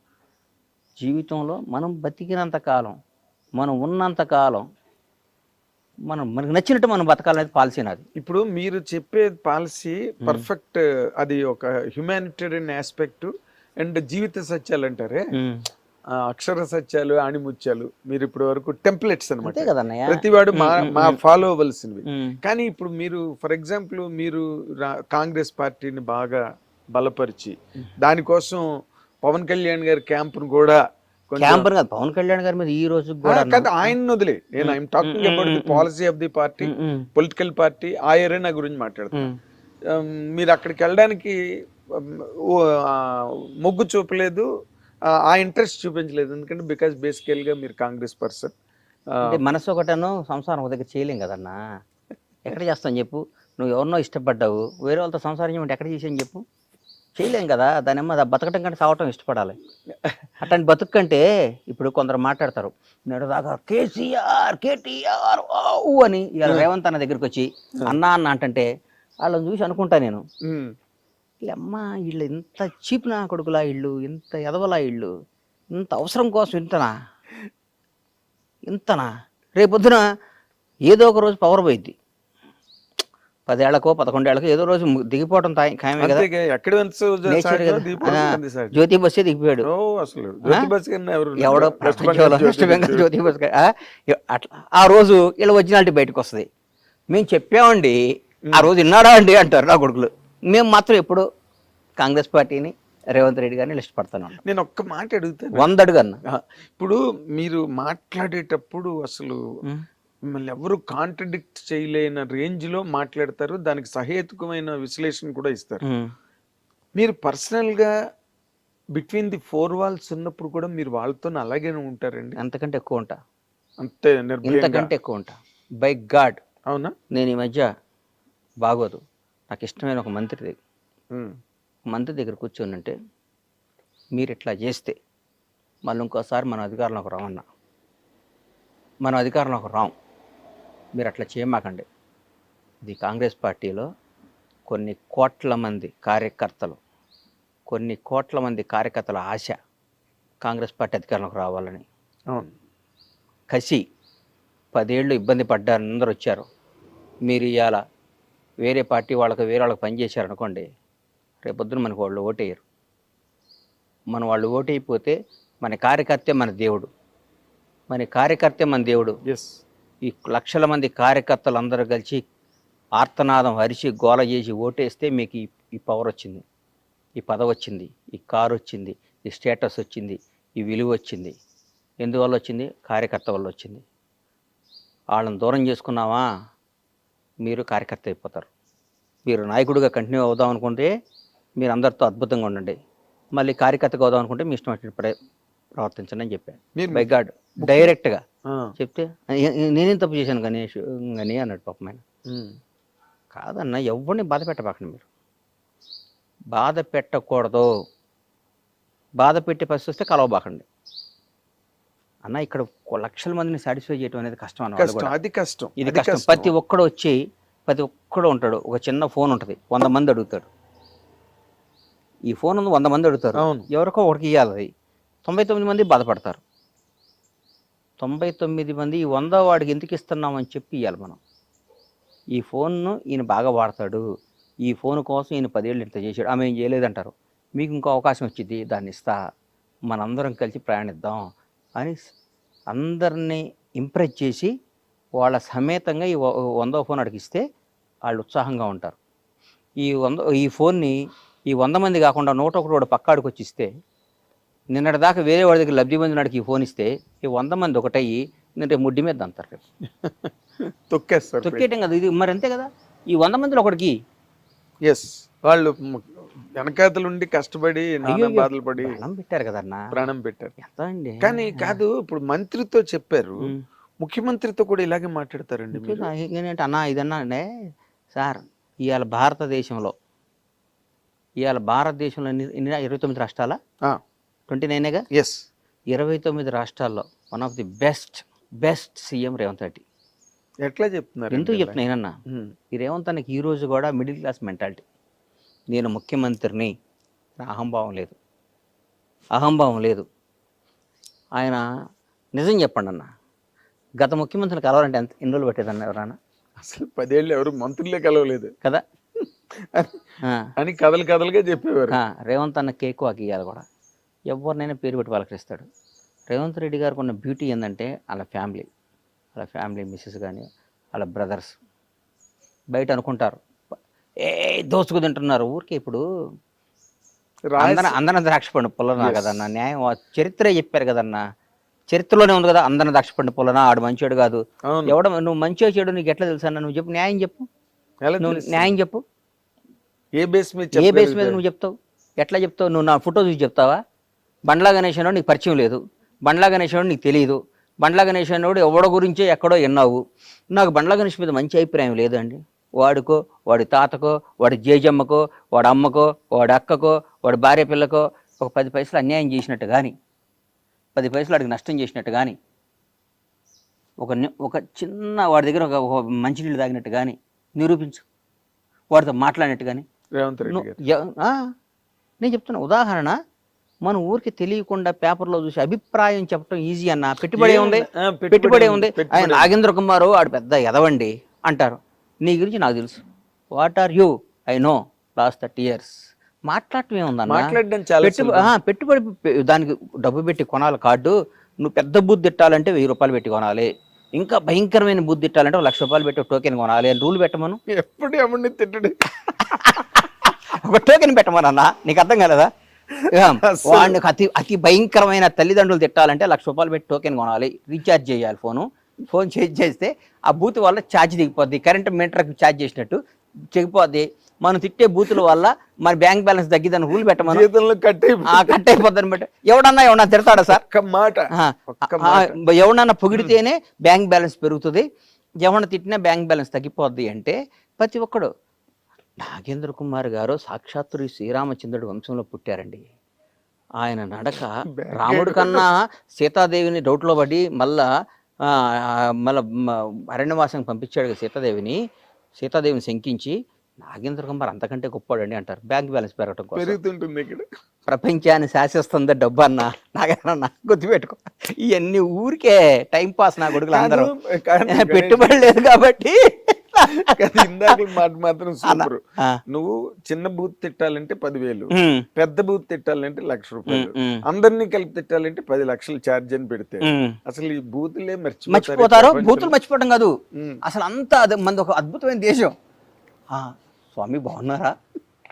Speaker 3: జీవితంలో మనం బతికినంత కాలం, మనం ఉన్నంత కాలం మనకు నచ్చినట్టు మనం బతకాలనేది పాలసీ నాది. ఇప్పుడు మీరు చెప్పే పాలసీ పర్ఫెక్ట్, అది ఒక హ్యుమానిటేరియన్ ఆస్పెక్ట్ అండ్ జీవిత సత్యాలు అంటారే, అక్షర సత్యాలు, ఆణిముత్యాలు మీరు ఇప్పుడు వరకు టెంప్లెట్స్ అనమాట, ప్రతివాడు మా ఫాలో అవ్వాల్సినవి. కానీ ఇప్పుడు మీరు ఫర్ ఎగ్జాంపుల్ మీరు కాంగ్రెస్ పార్టీని బాగా బలపరిచి దానికోసం పవన్ కళ్యాణ్ గారి క్యాంపును కూడా, పవన్ కళ్యాణ్ గారి మీద ఈ రోజు ఆయన వదిలే, నేను I'm talking about the policy of the party, political party, ఆ ఏరియా గురించి మాట్లాడుతున్నాను. మీరు అక్కడికి వెళ్ళడానికి మొగ్గు చూపలేదు, ఆ ఇంట్రెస్ట్ చూపించలేదు. ఎందుకంటే బికాస్ బేసికల్ గా మీరు కాంగ్రెస్ పర్సన్. మనసు ఒకటను సంసారం ఒక దగ్గర చేయలేం కదన్నా. ఎక్కడ చేస్తాను చెప్పు? నువ్వు ఎవరినో ఇష్టపడ్డావు, వేరే వాళ్ళతో సంసారం చేయమంటే ఎక్కడ చేసాను చెప్పు? చేయలేం కదా. దాని అమ్మ బతకటం కంటే సావటం ఇష్టపడాలి. అట్లాంటి బతుకు కంటే ఇప్పుడు కొందరు మాట్లాడతారు, నేడు దాకా కేటీఆర్ అని, ఇలా రేవంత్ అన్న దగ్గరికి వచ్చి అన్నా అంటే వాళ్ళని చూసి అనుకుంటా నేను, అమ్మ వీళ్ళు ఇంత చీప్ నా కొడుకులా, ఇళ్ళు ఇంత ఎదవలా, ఇళ్ళు ఇంత అవసరం కోసం ఇంతనా? రేపొద్దున ఏదో ఒక రోజు పవర్ పోయిద్ది, 10 ఏళ్లకో 11 ఏళ్లకో ఏదో రోజు దిగిపోవడం ఖాయమే కదా. జ్యోతి బస్సే దిగిపోయాడు ఎవడో, వెస్ట్ బెంగాల్ జ్యోతి బస్. అట్లా ఆ రోజు ఇలా ఒరిజినాలిటీ బయటకు వస్తుంది. మేము చెప్పామండి, ఆ రోజు విన్నాడా అండి అంటారు నా కొడుకులు. మేము మాత్రం ఎప్పుడు కాంగ్రెస్ పార్టీని, రేవంత్ రెడ్డి గారిని ఇష్టపడతాను. నేను ఒక్క మాట అడుగుతాను, 100 అడుగన్నా. ఇప్పుడు మీరు మాట్లాడేటప్పుడు అసలు మిమ్మల్ని ఎవరు కాంట్రడిక్ట్ చేయలేని రేంజ్ లో మాట్లాడతారు, దానికి సహేతుకమైన విశ్లేషణ కూడా ఇస్తారు. మీరు పర్సనల్ గా బిట్వీన్ ది 4 walls ఉన్నప్పుడు కూడా మీరు వాళ్ళతో అలాగే ఉంటారండి? అంతకంటే ఎక్కువ ఉంటా, అంతే, ఇంతకంటే ఎక్కువ ఉంటా, బై గాడ్. అవునా? నేను ఈ మధ్య బాగోదు, నాకు ఇష్టమైన ఒక మంత్రి దగ్గర కూర్చొని అంటే, మీరు ఇట్లా చేస్తే మళ్ళీ ఇంకోసారి మనం అధికారంలోకి రామన్నా, మనం అధికారంలోకి రాం, మీరు అట్లా చేయమాకండి. ఇది కాంగ్రెస్ పార్టీలో కొన్ని కోట్ల మంది కార్యకర్తల ఆశ కాంగ్రెస్ పార్టీ అధికారంలోకి రావాలని. కసి 10 ఏళ్ళు ఇబ్బంది పడ్డారు, అందరూ వచ్చారు. మీరు ఇవాళ వేరే పార్టీ వేరే వాళ్ళకి పనిచేశారనుకోండి, రేపొద్దున మనకు వాళ్ళు ఓటేయరు. వాళ్ళు ఓటైపోతే మన కార్యకర్తే మన దేవుడు, ఈ లక్షల మంది కార్యకర్తలు అందరూ కలిసి ఆర్తనాదం అరిచి గోల చేసి ఓటేస్తే మీకు ఈ పవర్ వచ్చింది, ఈ పదవి వచ్చింది, ఈ కారు వచ్చింది, ఈ స్టేటస్ వచ్చింది, ఈ విలువ వచ్చింది. ఎందువల్ల వచ్చింది? కార్యకర్త వల్ల వచ్చింది. వాళ్ళని దూరం చేసుకున్నావా, మీరు కార్యకర్త అయిపోతారు. మీరు నాయకుడిగా కంటిన్యూ అవుదాం అనుకుంటే మీరు అందరితో అద్భుతంగా ఉండండి, మళ్ళీ కార్యకర్తగా అవుదాం అనుకుంటే మీ ఇష్టం వచ్చినప్పుడే ప్రవర్తించండి అని చెప్పాను.
Speaker 2: మీరు
Speaker 3: బై గాడ్ డైరెక్ట్గా
Speaker 2: ఆ,
Speaker 3: చెప్తే నేనేం తప్పు చేశాను గణేష్ అని అన్నాడు పాపం ఆయన.
Speaker 2: ఉమ్,
Speaker 3: కాదన్న, ఎవరిని బాధ పెట్టబాకండి, మీరు బాధ పెట్టకూడదు, బాధ పెట్టే పరిస్థితి వస్తే కలవబాకండి అన్న. ఇక్కడ లక్షల మందిని సాటిస్ఫై చేయడం అనేది కష్టం అన్న.
Speaker 2: కష్టం, అది కష్టం,
Speaker 3: ఇది
Speaker 2: అది
Speaker 3: కష్టం. ప్రతి ఒక్కడు వచ్చి ప్రతి ఒక్కడు ఉంటాడు, ఒక చిన్న ఫోన్ ఉంటుంది, 100 మంది అడుగుతాడు. ఈ ఫోన్ ఉంది, 100 మంది అడుగుతారు,
Speaker 2: అవును.
Speaker 3: ఎవరికో ఒకటికి ఇవ్వాలి. అది 99 మంది బాధపడతారు. 99 మంది ఈ 100 వాడికి ఎందుకు ఇస్తున్నామని చెప్పి ఇవ్వాలి మనం. ఈ ఫోన్ను ఈయన బాగా వాడతాడు, ఈ ఫోన్ కోసం ఈయన 10 ఏళ్ళు ఇంత చేశాడు, ఆమె ఏం చేయలేదంటారు, మీకు ఇంకో అవకాశం వచ్చింది, దాన్ని ఇస్తా, మనందరం కలిసి ప్రయాణిద్దాం అని అందరినీ ఇంప్రెస్ చేసి వాళ్ళ సమేతంగా ఈ 100వ ఫోన్ అడిగిస్తే వాళ్ళు ఉత్సాహంగా ఉంటారు. ఈ ఫోన్ని ఈ 100 మంది కాకుండా 101 వాడు పక్కాడికి వచ్చి ఇస్తే, నిన్నటి దాకా వేరే వాడి దగ్గర లబ్ధి పొందినాడికి ఈ ఫోన్ ఇస్తే ఈ 100 మంది ఒకటయ్యి నేను ముడ్డి మీద అంటారు, రేపు
Speaker 2: తొక్కేస్తారు.
Speaker 3: తొక్కేయటం కదా ఇది, మరి అంతే కదా. ఈ 100 మందిలో ఒకటికి
Speaker 2: ఎస్, వాళ్ళు వెనకాతలు ఉండి కష్టపడి నానా బాధలు పడి
Speaker 3: ప్రాణం పెట్టారు కదన్నా,
Speaker 2: ప్రాణం పెట్టారు.
Speaker 3: ఎంత అండి.
Speaker 2: కానీ కాదు, ఇప్పుడు మంత్రితో చెప్పారు, ముఖ్యమంత్రితో కూడా ఇలాగే మాట్లాడతారండి మీరు?
Speaker 3: ఏంటంటే అన్నా ఇదన్నా అంటే సార్, ఇవాళ భారతదేశంలో ఎన్ని 29 రాష్ట్రాల 29గా,
Speaker 2: ఎస్,
Speaker 3: 29 రాష్ట్రాల్లో one of the best CM Revanth Reddy.
Speaker 2: ఎట్లా చెప్తున్నారు?
Speaker 3: ఎందుకు చెప్తున్నానన్నా, ఈ రేవంత్ అన్నకి ఈ రోజు కూడా మిడిల్ క్లాస్ మెంటాలిటీ. నేను ముఖ్యమంత్రిని, అహంభావం లేదు. ఆయన నిజం చెప్పండి అన్న, గత ముఖ్యమంత్రిని కలవాలంటే ఎన్ని రోజులు పట్టేదన్న ఎవరన్నా?
Speaker 2: అసలు 10 ఏళ్ళు ఎవరు మంత్రులే కలవలేదు
Speaker 3: కదా
Speaker 2: అని కథలుగా చెప్పేవారు.
Speaker 3: రేవంత్ అన్న కేక్ వాకి ఇవ్వాలి కూడా, ఎవరినైనా పేరు పెట్టి పలకరిస్తాడు. రేవంత్ రెడ్డి గారికి ఉన్న బ్యూటీ ఏంటంటే వాళ్ళ ఫ్యామిలీ మిస్సెస్ కానీ వాళ్ళ బ్రదర్స్ బయట అనుకుంటారు దోచుకు తింటున్నారు ఊరికే. ఇప్పుడు అందరం ద్రాక్ష పండు పొలనా కదన్నా, న్యాయం చరిత్ర చెప్పారు కదన్నా, చరిత్రలోనే ఉంది కదా, అందరం ద్రాక్ష పండు పొలనా, ఆడు మంచివాడు కాదు. నువ్వు మంచిగా చెడు నీకు ఎట్లా తెలుసు అన్న? నువ్వు చెప్పు, న్యాయం చెప్పు, నువ్వు న్యాయం చెప్పు.
Speaker 2: ఏ బేస్ మీద
Speaker 3: నువ్వు చెప్తావు? ఎట్లా చెప్తావు? నువ్వు నా ఫోటో చూసి చెప్తావా? బండ్లా గణేష్ అన్నాడు నీకు పరిచయం లేదు, బండ్లా గణేష్ అన్నాడు నీకు తెలియదు, బండ్లా గణేష్ అన్నాడు ఎవడో గురించే ఎక్కడో విన్నావు. నాకు బండ్లా గణేష్ మీద మంచి అభిప్రాయం లేదండి. వాడికో, వాడి తాతకో, వాడి జేజమ్మకో, వాడి అమ్మకో, వాడి అక్కకో, వాడి భార్య పిల్లకో ఒక 10 పైసలు అన్యాయం చేసినట్టు కానీ, 10 పైసలు వాడికి నష్టం చేసినట్టు కానీ, ఒక చిన్న వాడి దగ్గర ఒక మంచినీళ్ళు తాగినట్టు కానీ నిరూపించు, వాడితో మాట్లాడినట్టు కానీ. నేను చెప్తున్నా ఉదాహరణ, మన ఊరికి తెలియకుండా పేపర్లో చూసి అభిప్రాయం చెప్పడం ఈజీ అన్న. పెట్టుబడే ఉంది. ఆయన నాగేంద్ర కుమారు ఆడు పెద్ద ఎదవండి అంటారు, నీ గురించి నాకు తెలుసు, what are you, I know last 30 years. మాట్లాడటం ఏముందన్న? పెట్టుబడి దానికి డబ్బు పెట్టి కొనాలి కార్డు. నువ్వు పెద్ద బూత్ తిట్టాలంటే 1000 రూపాయలు పెట్టి కొనాలి, ఇంకా భయంకరమైన బూత్ తిట్టాలంటే 1,00,000 రూపాయలు పెట్టి టోకెన్ కొనాలి అని రూల్ పెట్టమను.
Speaker 2: ఎప్పుడు ఎవరిని తిట్టడు,
Speaker 3: ఒక టోకెన్ పెట్టమనన్న, నీకు అర్థం కాలేదా? వాడిని అతి భయంకరమైన తల్లిదండ్రులు తిట్టాలంటే 1,00,000 రూపాయలు పెట్టి టోకెన్ కొనాలి, రీఛార్జ్ చేయాలి. ఫోన్ చేస్తే ఆ బూత్ వల్ల ఛార్జ్ దిగిపోద్ది, కరెంట్ మీటర్కి ఛార్జ్ చేసినట్టు చెగిపోద్ది. మనం తిట్టే బూతుల వల్ల మన బ్యాంక్ బ్యాలెన్స్ తగ్గిద్దని రూల్ పెట్టమని, కట్ అయిపోద్ది అనమాట. ఎవడన్నా తిడతాడా సార్? ఎవడన్నా పొగిడితేనే బ్యాంక్ బ్యాలెన్స్ పెరుగుతుంది, ఎవడన్నా తిట్టినా బ్యాంక్ బ్యాలెన్స్ తగ్గిపోద్ది అంటే ప్రతి ఒక్కడు. నాగేంద్ర కుమార్ గారు సాక్షాత్తు శ్రీరామచంద్రుడి వంశంలో పుట్టారండి. ఆయన నడక రాముడి కన్నా సీతాదేవిని డౌట్లో పడి మళ్ళా అరణ్యవాసం పంపించాడు సీతాదేవిని శంకించి. నాగేంద్ర కుమార్ అంతకంటే గొప్పవాడండి అంటారు. బ్యాంక్ బ్యాలెన్స్ పెరగటం
Speaker 2: పెరుగుతుంటుంది. ఇక్కడ ప్రపంచాన్ని
Speaker 3: శాసిస్తుంది డబ్బు అన్న. నాగేంద్ర గుర్తుపెట్టుకో, ఇవన్నీ ఊరికే టైం పాస్. నా కొడుకులు అందరూ పెట్టుబడి లేదు కాబట్టి.
Speaker 2: ఇందాక మాట మాత్రం సూపర్. నువ్వు చిన్న బూత్ తిట్టాలంటే 10,000, పెద్ద బూత్ తిట్టాలంటే 1,00,000 రూపాయలు, అందరినీ కలిపి తిట్టాలంటే 10 లక్షలు ఛార్జ్ అని పెడితే అసలు ఈ బూతులే
Speaker 3: మర్చిపోతారు. బూతులు మర్చిపోవడం కాదు అసలు, అంతా మంది ఒక అద్భుతమైన దేశం. స్వామి బాగున్నారా,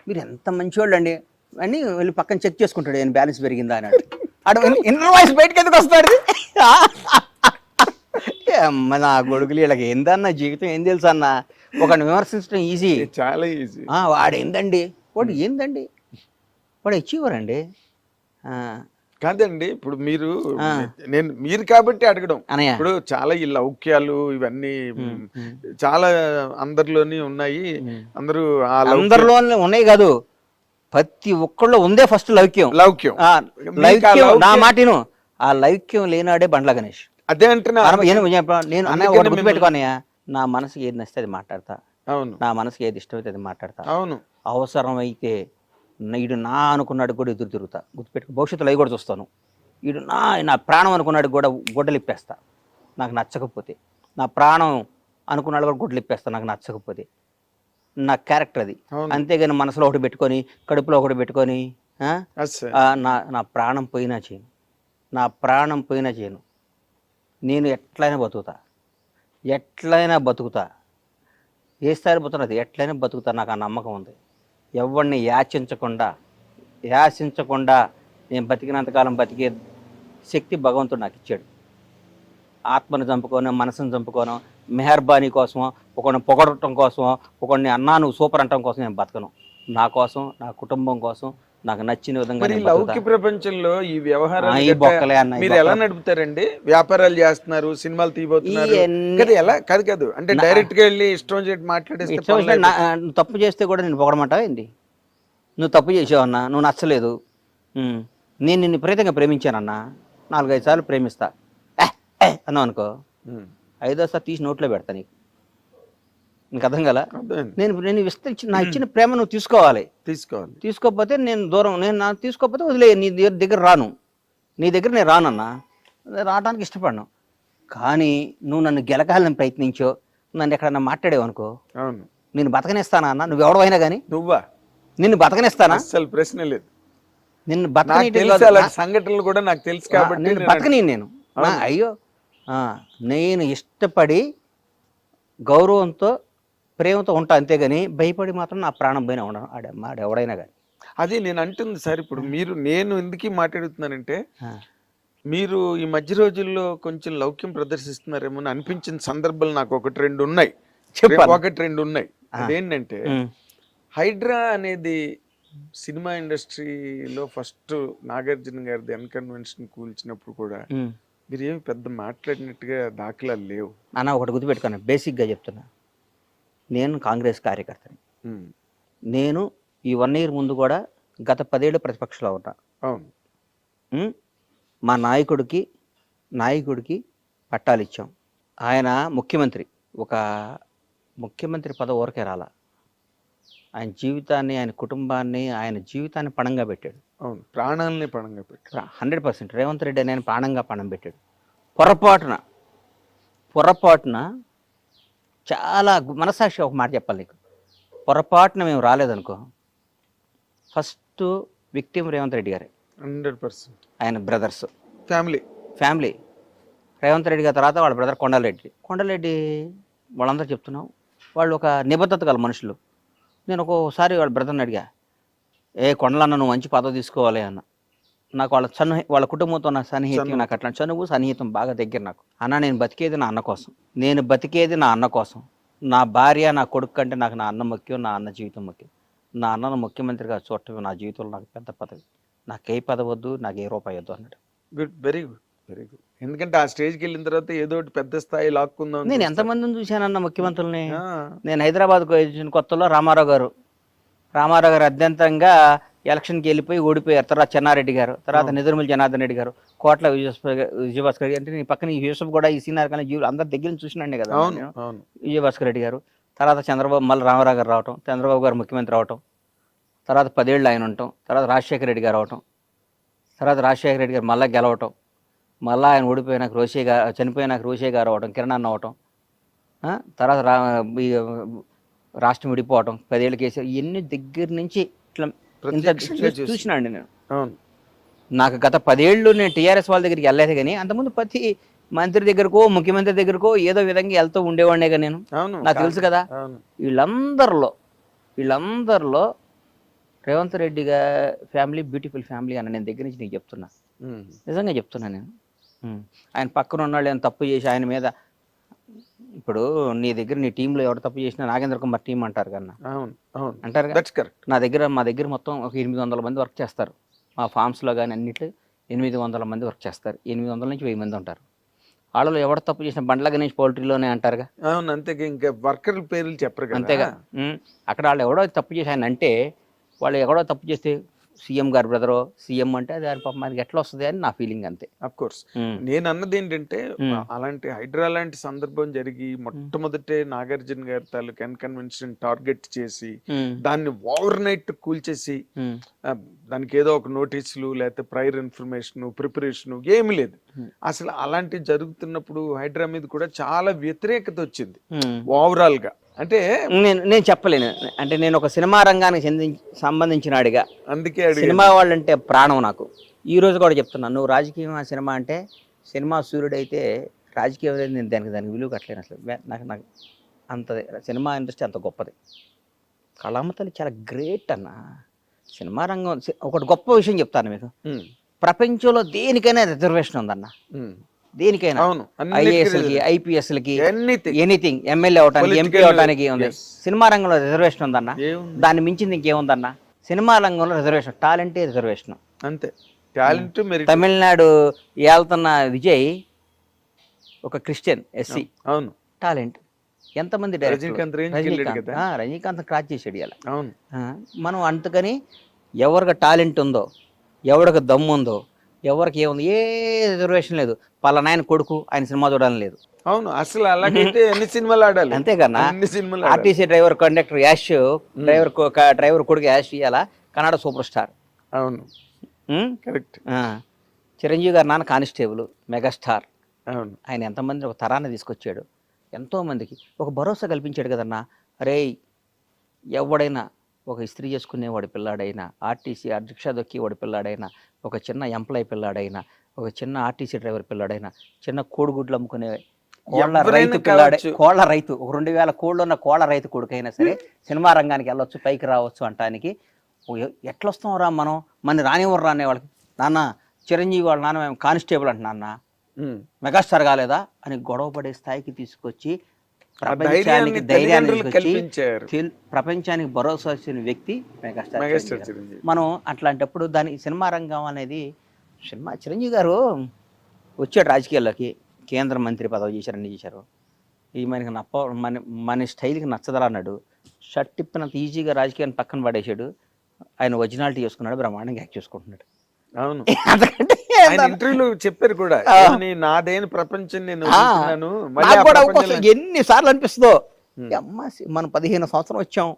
Speaker 3: మీరు ఎంత మంచివాళ్ళు అండి అని వెళ్ళి పక్కన చెక్ చేసుకుంటాడు, ఆయన బ్యాలెన్స్ పెరిగిందా అని. ఇన్నర్ వాయిస్ బయటకు ఎందుకు వస్తాడు? అమ్మ నా కొడుకులు వీళ్ళకి ఏందన్న జీవితం ఏం తెలుసు అన్న ఒకరిని విమర్శించడం ఈజీ.
Speaker 2: చాలా ఈజీ.
Speaker 3: వాడు ఏందండి, వాడు ఏందండి, వాడు అచీవర్ అండి.
Speaker 2: కాదండి ఇప్పుడు మీరు కాబట్టి అడగడం.
Speaker 3: అనయ్య
Speaker 2: ఇప్పుడు చాలా ఈ లౌక్యాలు ఇవన్నీ చాలా అందరిలోని ఉన్నాయి. అందరూ ఆ
Speaker 3: అందరిలో ఉన్నాయి కాదు, ప్రతి ఒక్కళ్ళు ఉందే ఫస్ట్ లౌక్యం.
Speaker 2: లౌక్యం
Speaker 3: లౌక్యం నా మాటను, ఆ లౌక్యం లేనాడే బండ్ల గణేష్.
Speaker 2: అదే అంటున్నా.
Speaker 3: నేను అన్నయ్య ఒకటి గుర్తుపెట్టుకోనయ్యా, నా మనసుకి ఏది నచ్చితే అది మాట్లాడతా.
Speaker 2: అవును.
Speaker 3: నా మనసుకి ఏది ఇష్టమైతే అది మాట్లాడతా.
Speaker 2: అవును.
Speaker 3: అవసరమైతే ఈడు నా అనుకున్నాడు కూడా ఎదురు తిరుగుతా. గుర్తుపెట్టుకో, భవిష్యత్తులో అవి కూడా చూస్తాను. ఈడు నా ప్రాణం అనుకున్నాడు కూడా గొడ్డలు ఇప్పేస్తా నాకు నచ్చకపోతే. నా ప్రాణం అనుకున్నాడు కూడా గొడ్డలు ఇప్పేస్తా నాకు నచ్చకపోతే. నా క్యారెక్టర్ అది. అంతేగాని మనసులో ఒకటి పెట్టుకొని కడుపులో ఒకటి పెట్టుకొని నా ప్రాణం పోయినా చేయను, నా ప్రాణం పోయినా చేయను. నేను ఎట్లయినా బతుకుతా, ఏ స్థాయిలో బతుకున్నది ఎట్లయినా బతుకుతా. నాకు ఆ నమ్మకం ఉంది. ఎవరిని యాచించకుండా నేను బతికినంతకాలం బతికే శక్తి భగవంతుడు నాకు ఇచ్చాడు. ఆత్మను చంపుకోను, మనసును చంపుకోను, మెహర్బానీ కోసమో, ఒకరిని పొగడటం కోసమో, ఒకరిని అన్నా నువ్వు సూపర్ అంటం కోసం నేను బతకను. నా కోసం, నా కుటుంబం కోసం, నాకు నచ్చిన విధంగా.
Speaker 2: లౌకిక ప్రపంచంలో ఈ వ్యవహారాలు మీరు ఎలా నడుపుతారండి? వ్యాపారాలు చేస్తున్నారు, సినిమాలు తీయబోతున్నారు, ఎలా కాదు అంటే డైరెక్ట్ గా వెళ్ళి ఇష్టం చేసి మాట్లాడేస్తే
Speaker 3: తప్పు చేస్తే కూడా నేను పొగడమంటావా ఏంటి? నువ్వు తప్పు చేసావన్నా, నువ్వు నచ్చలేదు, నేను నిన్ను విపరీతంగా ప్రేమించానన్నా, 4-5 సార్లు ప్రేమిస్తా అన్నావు అనుకో, 5వ సారి తీసి నోట్లో పెడతా. నీకు అర్థం కదా? నేను నా ఇచ్చిన ప్రేమ నువ్వు తీసుకోవాలి. తీసుకోకపోతే నేను దూరం, తీసుకోకపోతే వదిలే, నీ దగ్గర రాను, నీ దగ్గర నేను రానన్నా, రావడానికి ఇష్టపడను. కానీ నువ్వు నన్ను గెలకాలని ప్రయత్నించో, నన్ను ఎక్కడన్నా మాట్లాడేవు అనుకో, నేను బతకనిస్తానా అన్న? నువ్వు ఎవడవైనా కానీ నిన్ను బతకనిస్తానా?
Speaker 2: అసలు ప్రశ్న లేదు.
Speaker 3: నిన్ను
Speaker 2: సంఘటనలు కూడా నాకు తెలుసు కాబట్టి
Speaker 3: బతకని నేను అయ్యో నేను ఇష్టపడి గౌరవంతో ప్రేమతో ఉంటా, అంతేగాని భయపడి మాత్రం నా ప్రాణం పోయినా ఉండను ఎవడైనా కానీ.
Speaker 2: అది నేను అంటుంది సార్. ఇప్పుడు నేను ఎందుకు మాట్లాడుతున్నానంటే, మీరు ఈ మధ్య రోజుల్లో కొంచెం లౌక్యం ప్రదర్శిస్తున్నారేమో అని అనిపించిన సందర్భాలు నాకు 1-2 ఉన్నాయి. అదేంటంటే, హైడ్రా అనేది సినిమా ఇండస్ట్రీలో ఫస్ట్ నాగార్జున గారిది అన్కన్వెన్షన్ కూల్చినప్పుడు కూడా మీరు ఏమి పెద్ద మాట్లాడినట్టుగా దాఖలాలు లేవు.
Speaker 3: అన్న ఒకటి గుర్తుపెట్టుకున్నా, బేసిక్గా చెప్తున్నా, నేను కాంగ్రెస్ కార్యకర్తని. నేను ఈ 1 year ముందు కూడా గత 10 ఏళ్ళు ప్రతిపక్షంలో ఉన్నా. మా నాయకుడికి పట్టాలు ఇచ్చాం. ఆయన ముఖ్యమంత్రి, ఒక ముఖ్యమంత్రి పదవి ఊరకే రాలా. ఆయన జీవితాన్ని, ఆయన కుటుంబాన్ని, ఆయన జీవితాన్ని పణంగా పెట్టాడు.
Speaker 2: ప్రాణాలని పణంగా పెట్టాడు.
Speaker 3: 100%. రేవంత్ రెడ్డి అని ఆయన ప్రాణంగా పణం పెట్టాడు. పొరపాటున చాలా మనసాక్షి ఒక మాట చెప్పాలి నీకు, పొరపాటున మేము రాలేదనుకో, ఫస్ట్ విక్టిమ్ రేవంత్ రెడ్డి గారే.
Speaker 2: 100%.
Speaker 3: ఆయన బ్రదర్స్,
Speaker 2: ఫ్యామిలీ
Speaker 3: రేవంత్ రెడ్డి గారి తర్వాత వాళ్ళ బ్రదర్ కొండలరెడ్డి వాళ్ళందరూ చెప్తున్నాం, వాళ్ళు ఒక నిబద్ధత గల మనుషులు. నేను ఒక్కోసారి వాళ్ళ బ్రదర్ని అడిగా, కొండలన్న నువ్వు మంచి పదవి తీసుకోవాలి అన్న. నాకు వాళ్ళ కుటుంబంతో నా సన్నిహితం, నాకు అట్లా చనువు సన్నిహితం బాగా దగ్గర. నాకు అన్న, నేను బతికేది నా అన్న కోసం, నా భార్య నా కొడుకు కంటే నాకు నా అన్న ముఖ్యం, నా అన్న జీవితం ముఖ్యం. నా అన్నను ముఖ్యమంత్రిగా చూడటం నా జీవితంలో నాకు పెద్ద పదవి, నాకు ఏ పదవి వద్దు, నాకు ఏ రూపాయి వద్దు అన్నాడు.
Speaker 2: Very good. ఎందుకంటే ఆ స్టేజ్కి వెళ్ళిన తర్వాత ఏదో ఒకటి పెద్ద స్థాయి లాక్కుందాం.
Speaker 3: నేను ఎంతమందిని చూశానన్న ముఖ్యమంత్రుల్ని. నేను హైదరాబాద్కు వచ్చిన కొత్తలో రామారావు గారు అత్యంతంగా ఎలక్షన్కి వెళ్ళిపోయి ఓడిపోయారు. తర్వాత చెన్నారెడ్డి గారు, తర్వాత నిదురుమల్లి జనార్దన్ రెడ్డి గారు, కోట్ల విజయభాస్కర్ రెడ్డి, అంటే నీ పక్కన యూసఫ్ కూడా ఈ సీనియర్ కానీ జీవులు అందరి దగ్గర నుంచి చూసినండి కదా విజయభాస్కర్ రెడ్డి గారు. తర్వాత మళ్ళీ రామారావు గారు రావటం, చంద్రబాబు గారు ముఖ్యమంత్రి అవటం, తర్వాత 10 ఏళ్ళు ఆయన ఉండటం, తర్వాత రాజశేఖర రెడ్డి గారు అవటం, తర్వాత రాజశేఖర రెడ్డి గారు మళ్ళీ గెలవటం, మళ్ళీ ఆయన ఓడిపోయినాక చనిపోయినాక రోషే గారు అవటం, కిరణ్ అన్న అవటం, తర్వాత రాష్ట్రం విడిపోవటం, 10 ఏళ్ళు కేసు, ఇవన్నీ దగ్గర నుంచి ఇట్లా చూసినాండి నేను. నాకు గత 10 ఏళ్ళు నేను టీఆర్ఎస్ వాళ్ళ దగ్గరికి వెళ్ళలేదు, కానీ అంతకుముందు ప్రతి మంత్రి దగ్గరకో ముఖ్యమంత్రి దగ్గరకో ఏదో విధంగా వెళ్తూ ఉండేవాడినే కదా నేను. నాకు తెలుసు కదా. వీళ్ళందరిలో Revanth Reddy family beautiful family అన్న నేను దగ్గర నుంచి నీకు చెప్తున్నా, నిజంగా చెప్తున్నా నేను. ఆయన పక్కన ఉన్నాళ్ళు ఏమైనా తప్పు చేసి ఆయన మీద ఇప్పుడు నీ దగ్గర నీ టీంలో ఎవరు తప్పు చేసినా నాగేంద్ర కుమార్ టీం అంటారు కన్నా,
Speaker 2: అవును అవును,
Speaker 3: అంటారు కదా.
Speaker 2: That's correct.
Speaker 3: మా దగ్గర మొత్తం ఒక 800 మంది వర్క్ చేస్తారు. మా ఫామ్స్లో కానీ అన్నిట్లో 800 మంది వర్క్ చేస్తారు. 800 నుంచి 1000 మంది ఉంటారు. వాళ్ళలో ఎవరు తప్పు చేసిన బండ్ల గణేష్ పౌల్ట్రీలోనే అంటారుగా.
Speaker 2: అవును, అంతే, ఇంకా వర్కర్ల పేర్లు చెప్పరు కదా.
Speaker 3: అంతేగా. అక్కడ వాళ్ళు ఎవడో తప్పు చేసి ఆయన అంటే, వాళ్ళు ఎవడో తప్పు చేస్తే సీఎం గారు బ్రదరో సీఎం అంటే అది పాపం మనకి ఎట్లా వస్తుంది అని నా ఫీలింగ్ అంతే.
Speaker 2: అఫ్ కోర్స్, నేను అన్నది ఏంటంటే అలాంటి హైడ్రా లాంటి సందర్భం జరిగి మొట్టమొదటే నాగార్జున గారి తాలూకు కన్వెన్షన్ టార్గెట్ చేసి దాన్ని ఓవర్ నైట్ కూల్చేసి దానికి ఏదో ఒక నోటీసులు లేకపోతే ప్రయర్ ఇన్ఫర్మేషన్ ప్రిపరేషన్ ఏమి లేదు. అసలు అలాంటివి జరుగుతున్నప్పుడు హైడ్రా మీద కూడా చాలా వ్యతిరేకత వచ్చింది ఓవరాల్ గా. అంటే
Speaker 3: నేను చెప్పలేను, అంటే నేను ఒక సినిమా రంగానికి సంబంధించినాడిగా,
Speaker 2: అందుకే
Speaker 3: సినిమా వాళ్ళంటే ప్రాణం నాకు. ఈ రోజు కూడా చెప్తున్నాను, నువ్వు రాజకీయం సినిమా అంటే సినిమా సూర్యుడైతే రాజకీయం అనేది నేను దానికి విలువ కట్టలేను అసలు. నాకు అంత సినిమా ఇండస్ట్రీ అంత గొప్పది. కళామ తల్లి చాలా గ్రేట్ అన్న. సినిమా రంగం ఒకటి గొప్ప విషయం చెప్తాను మీకు, ప్రపంచంలో దేనికైనా రిజర్వేషన్ ఉందన్న, దేనికైనా. ఐఏఎస్లకి ఐపీఎస్లకి ఎనీథింగ్, ఎమ్మెల్యే అవడానికి ఎంపీ అవడానికి ఉంది. సినిమా రంగంలో రిజర్వేషన్ ఉందన్న, దాన్ని మించింది ఇంకేముందన్న. సినిమా రంగంలో రిజర్వేషన్, టాలెంటే రిజర్వేషన్ అంతే. టాలెంట్. తమిళనాడు వెళ్తున్న విజయ్ ఒక క్రిస్టియన్ ఎస్సీ, అవును, టాలెంట్. ఎంతమంది రజనీకాంత్ క్రాచ్ చేసాడు ఇలా. అవును, మనం అందుకని ఎవరికి టాలెంట్ ఉందో, ఎవరికి దమ్ము ఉందో, ఎవరికి ఏముంది, ఏ రిజర్వేషన్ లేదు. పలానా ఆయన కొడుకు ఆయన సినిమా చూడాలని లేదు.
Speaker 2: అవును, అసలు అలాగైతే ఎన్ని సినిమాలు ఆడాలి.
Speaker 3: అంతేకన్నా. RTC driver conductor Yash, driver కొడుకు యాష్ ఇవాళ కన్నడ సూపర్ స్టార్.
Speaker 2: అవును, కరెక్ట్.
Speaker 3: చిరంజీవి గారు నాన్న కానిస్టేబుల్, మెగాస్టార్.
Speaker 2: అవును,
Speaker 3: ఆయన ఎంతమంది ఒక తరాన్ని తీసుకొచ్చాడు, ఎంతో మందికి ఒక భరోసా కల్పించాడు కదన్నా. అరే ఎవడైనా, ఒక ఇస్త్రీ చేసుకునేవాడి పిల్లాడైనా, ఆర్టీసీ రిక్షా దొక్కేవాడి పిల్లాడైనా, ఒక చిన్న ఎంప్లాయీ పిల్లాడైనా, ఒక చిన్న ఆర్టీసీ డ్రైవర్ పిల్లాడైనా, చిన్న కోడిగుడ్లు అమ్ముకునే కోళ్ళ రైతు పిల్లాడే, కోళ్ళ రైతు, ఒక 2000 కోళ్ళు ఉన్న కోళ్ళ రైతు కొడుకైనా సరే సినిమా రంగానికి వెళ్ళొచ్చు, పైకి రావచ్చు అంటానికి. ఎట్లా వస్తాం రా మనం, మన రానివ్వరు రానే వాళ్ళకి. నాన్న చిరంజీవి వాళ్ళ నాన్న మేము కానిస్టేబుల్ అంట, నాన్న మెగాస్టార్ కాలేదా అని గొడవ పడే స్థాయికి తీసుకొచ్చి ప్రపంచానికి ధైర్యాన్ని తీసుకొచ్చి ప్రపంచానికి భరోసా ఇచ్చిన వ్యక్తి మెగాస్టార్. మనం అట్లాంటప్పుడు దాని సినిమా రంగం అనేది, సినిమా చిరంజీవి గారు వచ్చాడు రాజకీయాల్లోకి, కేంద్ర మంత్రి పదవి చేశారు, అన్ని చేశారు. ఈ మనకి మన స్టైల్కి నచ్చదరా అన్నాడు. షర్ట్ తిప్పినంత ఈజీగా రాజకీయాన్ని పక్కన పడేసాడు. ఆయన ఒరిజినాలిటీ చేసుకున్నాడు, బ్రహ్మాండంగా యాక్ట్ చేసుకుంటున్నాడు.
Speaker 2: అవును, ఇంటర్వ్యూలో చెప్పారు కూడా, నాదేని ప్రపంచం నేను
Speaker 3: ఎన్నిసార్లు అనిపిస్తుందో. మనం 15 సంవత్సరం వచ్చాం,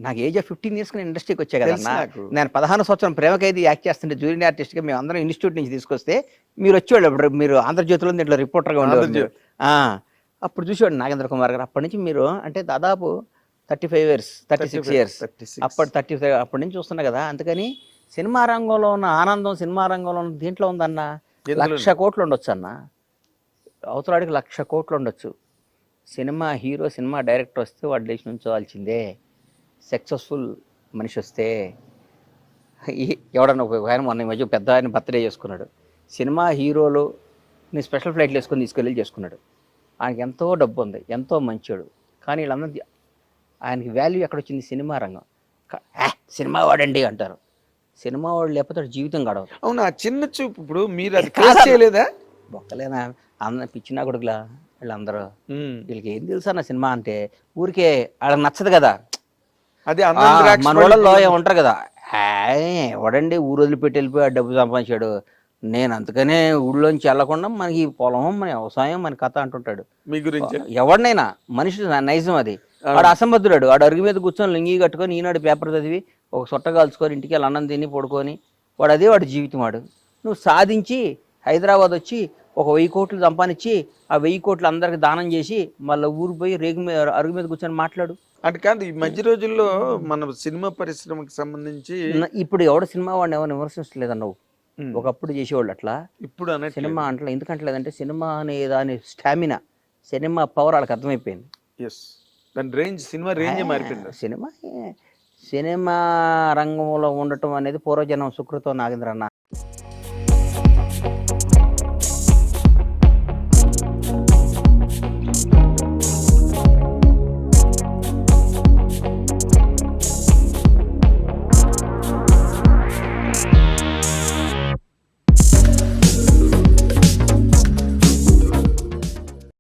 Speaker 3: నాకు ఏజ్ ఆఫ్ 15 ఇయర్స్ నేను ఇండస్ట్రీకి వచ్చా కదన్నా. నేను 16 సంవత్సరం ప్రేమ ఖైదీ యాక్ట్ చేస్తుంటే జూనియర్ ఆర్టిస్ట్గా మేము అందరం ఇన్స్టిట్యూట్ నుంచి తీసుకొస్తే మీరు వచ్చేవాళ్ళు. అప్పుడు మీరు ఆంధ్రజ్యోతిలో దీంట్లో రిపోర్టర్గా ఉండేవాళ్ళు. అప్పుడు చూసేవాడు నాగేంద్ర కుమార్ గారు. అప్పటి నుంచి మీరు అంటే దాదాపు 35 ఇయర్స్ 36 ఇయర్స్ అప్పటి 35 అప్పటి నుంచి చూస్తున్నా కదా. అందుకని సినిమా రంగంలో ఉన్న ఆనందం, సినిమా రంగంలో ఉన్న దీంట్లో ఉందన్న. 1,00,000 కోట్లు ఉండొచ్చు అన్న, అవతలాడికి 1,00,000 కోట్లు ఉండొచ్చు. సినిమా హీరో, సినిమా డైరెక్టర్ వస్తే వాడు లేచి నుంచోవాల్సిందే. సక్సెస్ఫుల్ మనిషి వస్తే, ఎవడన్నా ఆయన మొన్న ఈ మధ్య పెద్ద ఆయన బర్త్డే చేసుకున్నాడు, సినిమా హీరోలు నీ స్పెషల్ ఫ్లైట్లు వేసుకొని తీసుకెళ్ళి చేసుకున్నాడు. ఆయనకి ఎంతో డబ్బు ఉంది, ఎంతో మంచోడు. కానీ వీళ్ళందరూ ఆయనకి వాల్యూ ఎక్కడొచ్చింది? సినిమా రంగం. సినిమా వాడండి అంటారు. సినిమా వాడు లేకపోతే జీవితం గడవదు.
Speaker 2: అవును, ఆ చిన్న చూపు ఇప్పుడు మీరు అది చేయలేదా?
Speaker 3: బొక్కలేనా అన్న పిచ్చినా కొడుకులా వీళ్ళందరూ. వీళ్ళకి ఏం తెలుసా నా సినిమా అంటే, ఊరికే వాళ్ళకి నచ్చదు కదా.
Speaker 2: అది
Speaker 3: మన వాళ్ళలో ఉంటారు కదా, ఎవడండి ఊరు వదిలిపెట్టి వెళ్ళిపోయి డబ్బు సంపాదించాడు, నేను అందుకనే ఊళ్ళోంచి వెళ్ళకుండా మనకి పొలం, మన వ్యవసాయం, మన కథ అంటుంటాడు.
Speaker 2: మీ గురించి
Speaker 3: ఎవడినైనా మనిషి నైజం అది. వాడు అసంబద్ధుడు. వాడు అరుగు మీద కూర్చొని లింగి కట్టుకొని ఈనాడు పేపర్ చదివి ఒక సొట్ట కాల్చుకొని ఇంటికి వెళ్ళి అన్నం తిని పడుకొని వాడు అదే వాడు జీవితం. వాడు నువ్వు సాధించి హైదరాబాద్ వచ్చి ఒక 1000 కోట్లు సంపాదించి ఆ 1000 కోట్లు అందరికి దానం చేసి మళ్ళీ ఊరు పోయి అరుగు మీద కూర్చొని మాట్లాడు.
Speaker 2: అంటే కాదు, ఈ మధ్య రోజుల్లో మన సినిమా పరిశ్రమకి సంబంధించి
Speaker 3: ఇప్పుడు ఎవడ సినిమా వాడిని ఎవరు విమర్శించలేదన్న. నువ్వు ఒకప్పుడు చేసేవాళ్ళు అట్లా, ఇప్పుడు సినిమా అంటే ఎందుకంటలేదంటే సినిమా అనే దాని స్టామినా, సినిమా పవర్ వాళ్ళకి అర్థమైపోయింది.
Speaker 2: దాని రేంజ్, సినిమా రేంజ్ మారిపోయింది.
Speaker 3: సినిమా రంగంలో ఉండటం అనేది పూర్వజనం సుకృతం నాగేంద్ర అన్న.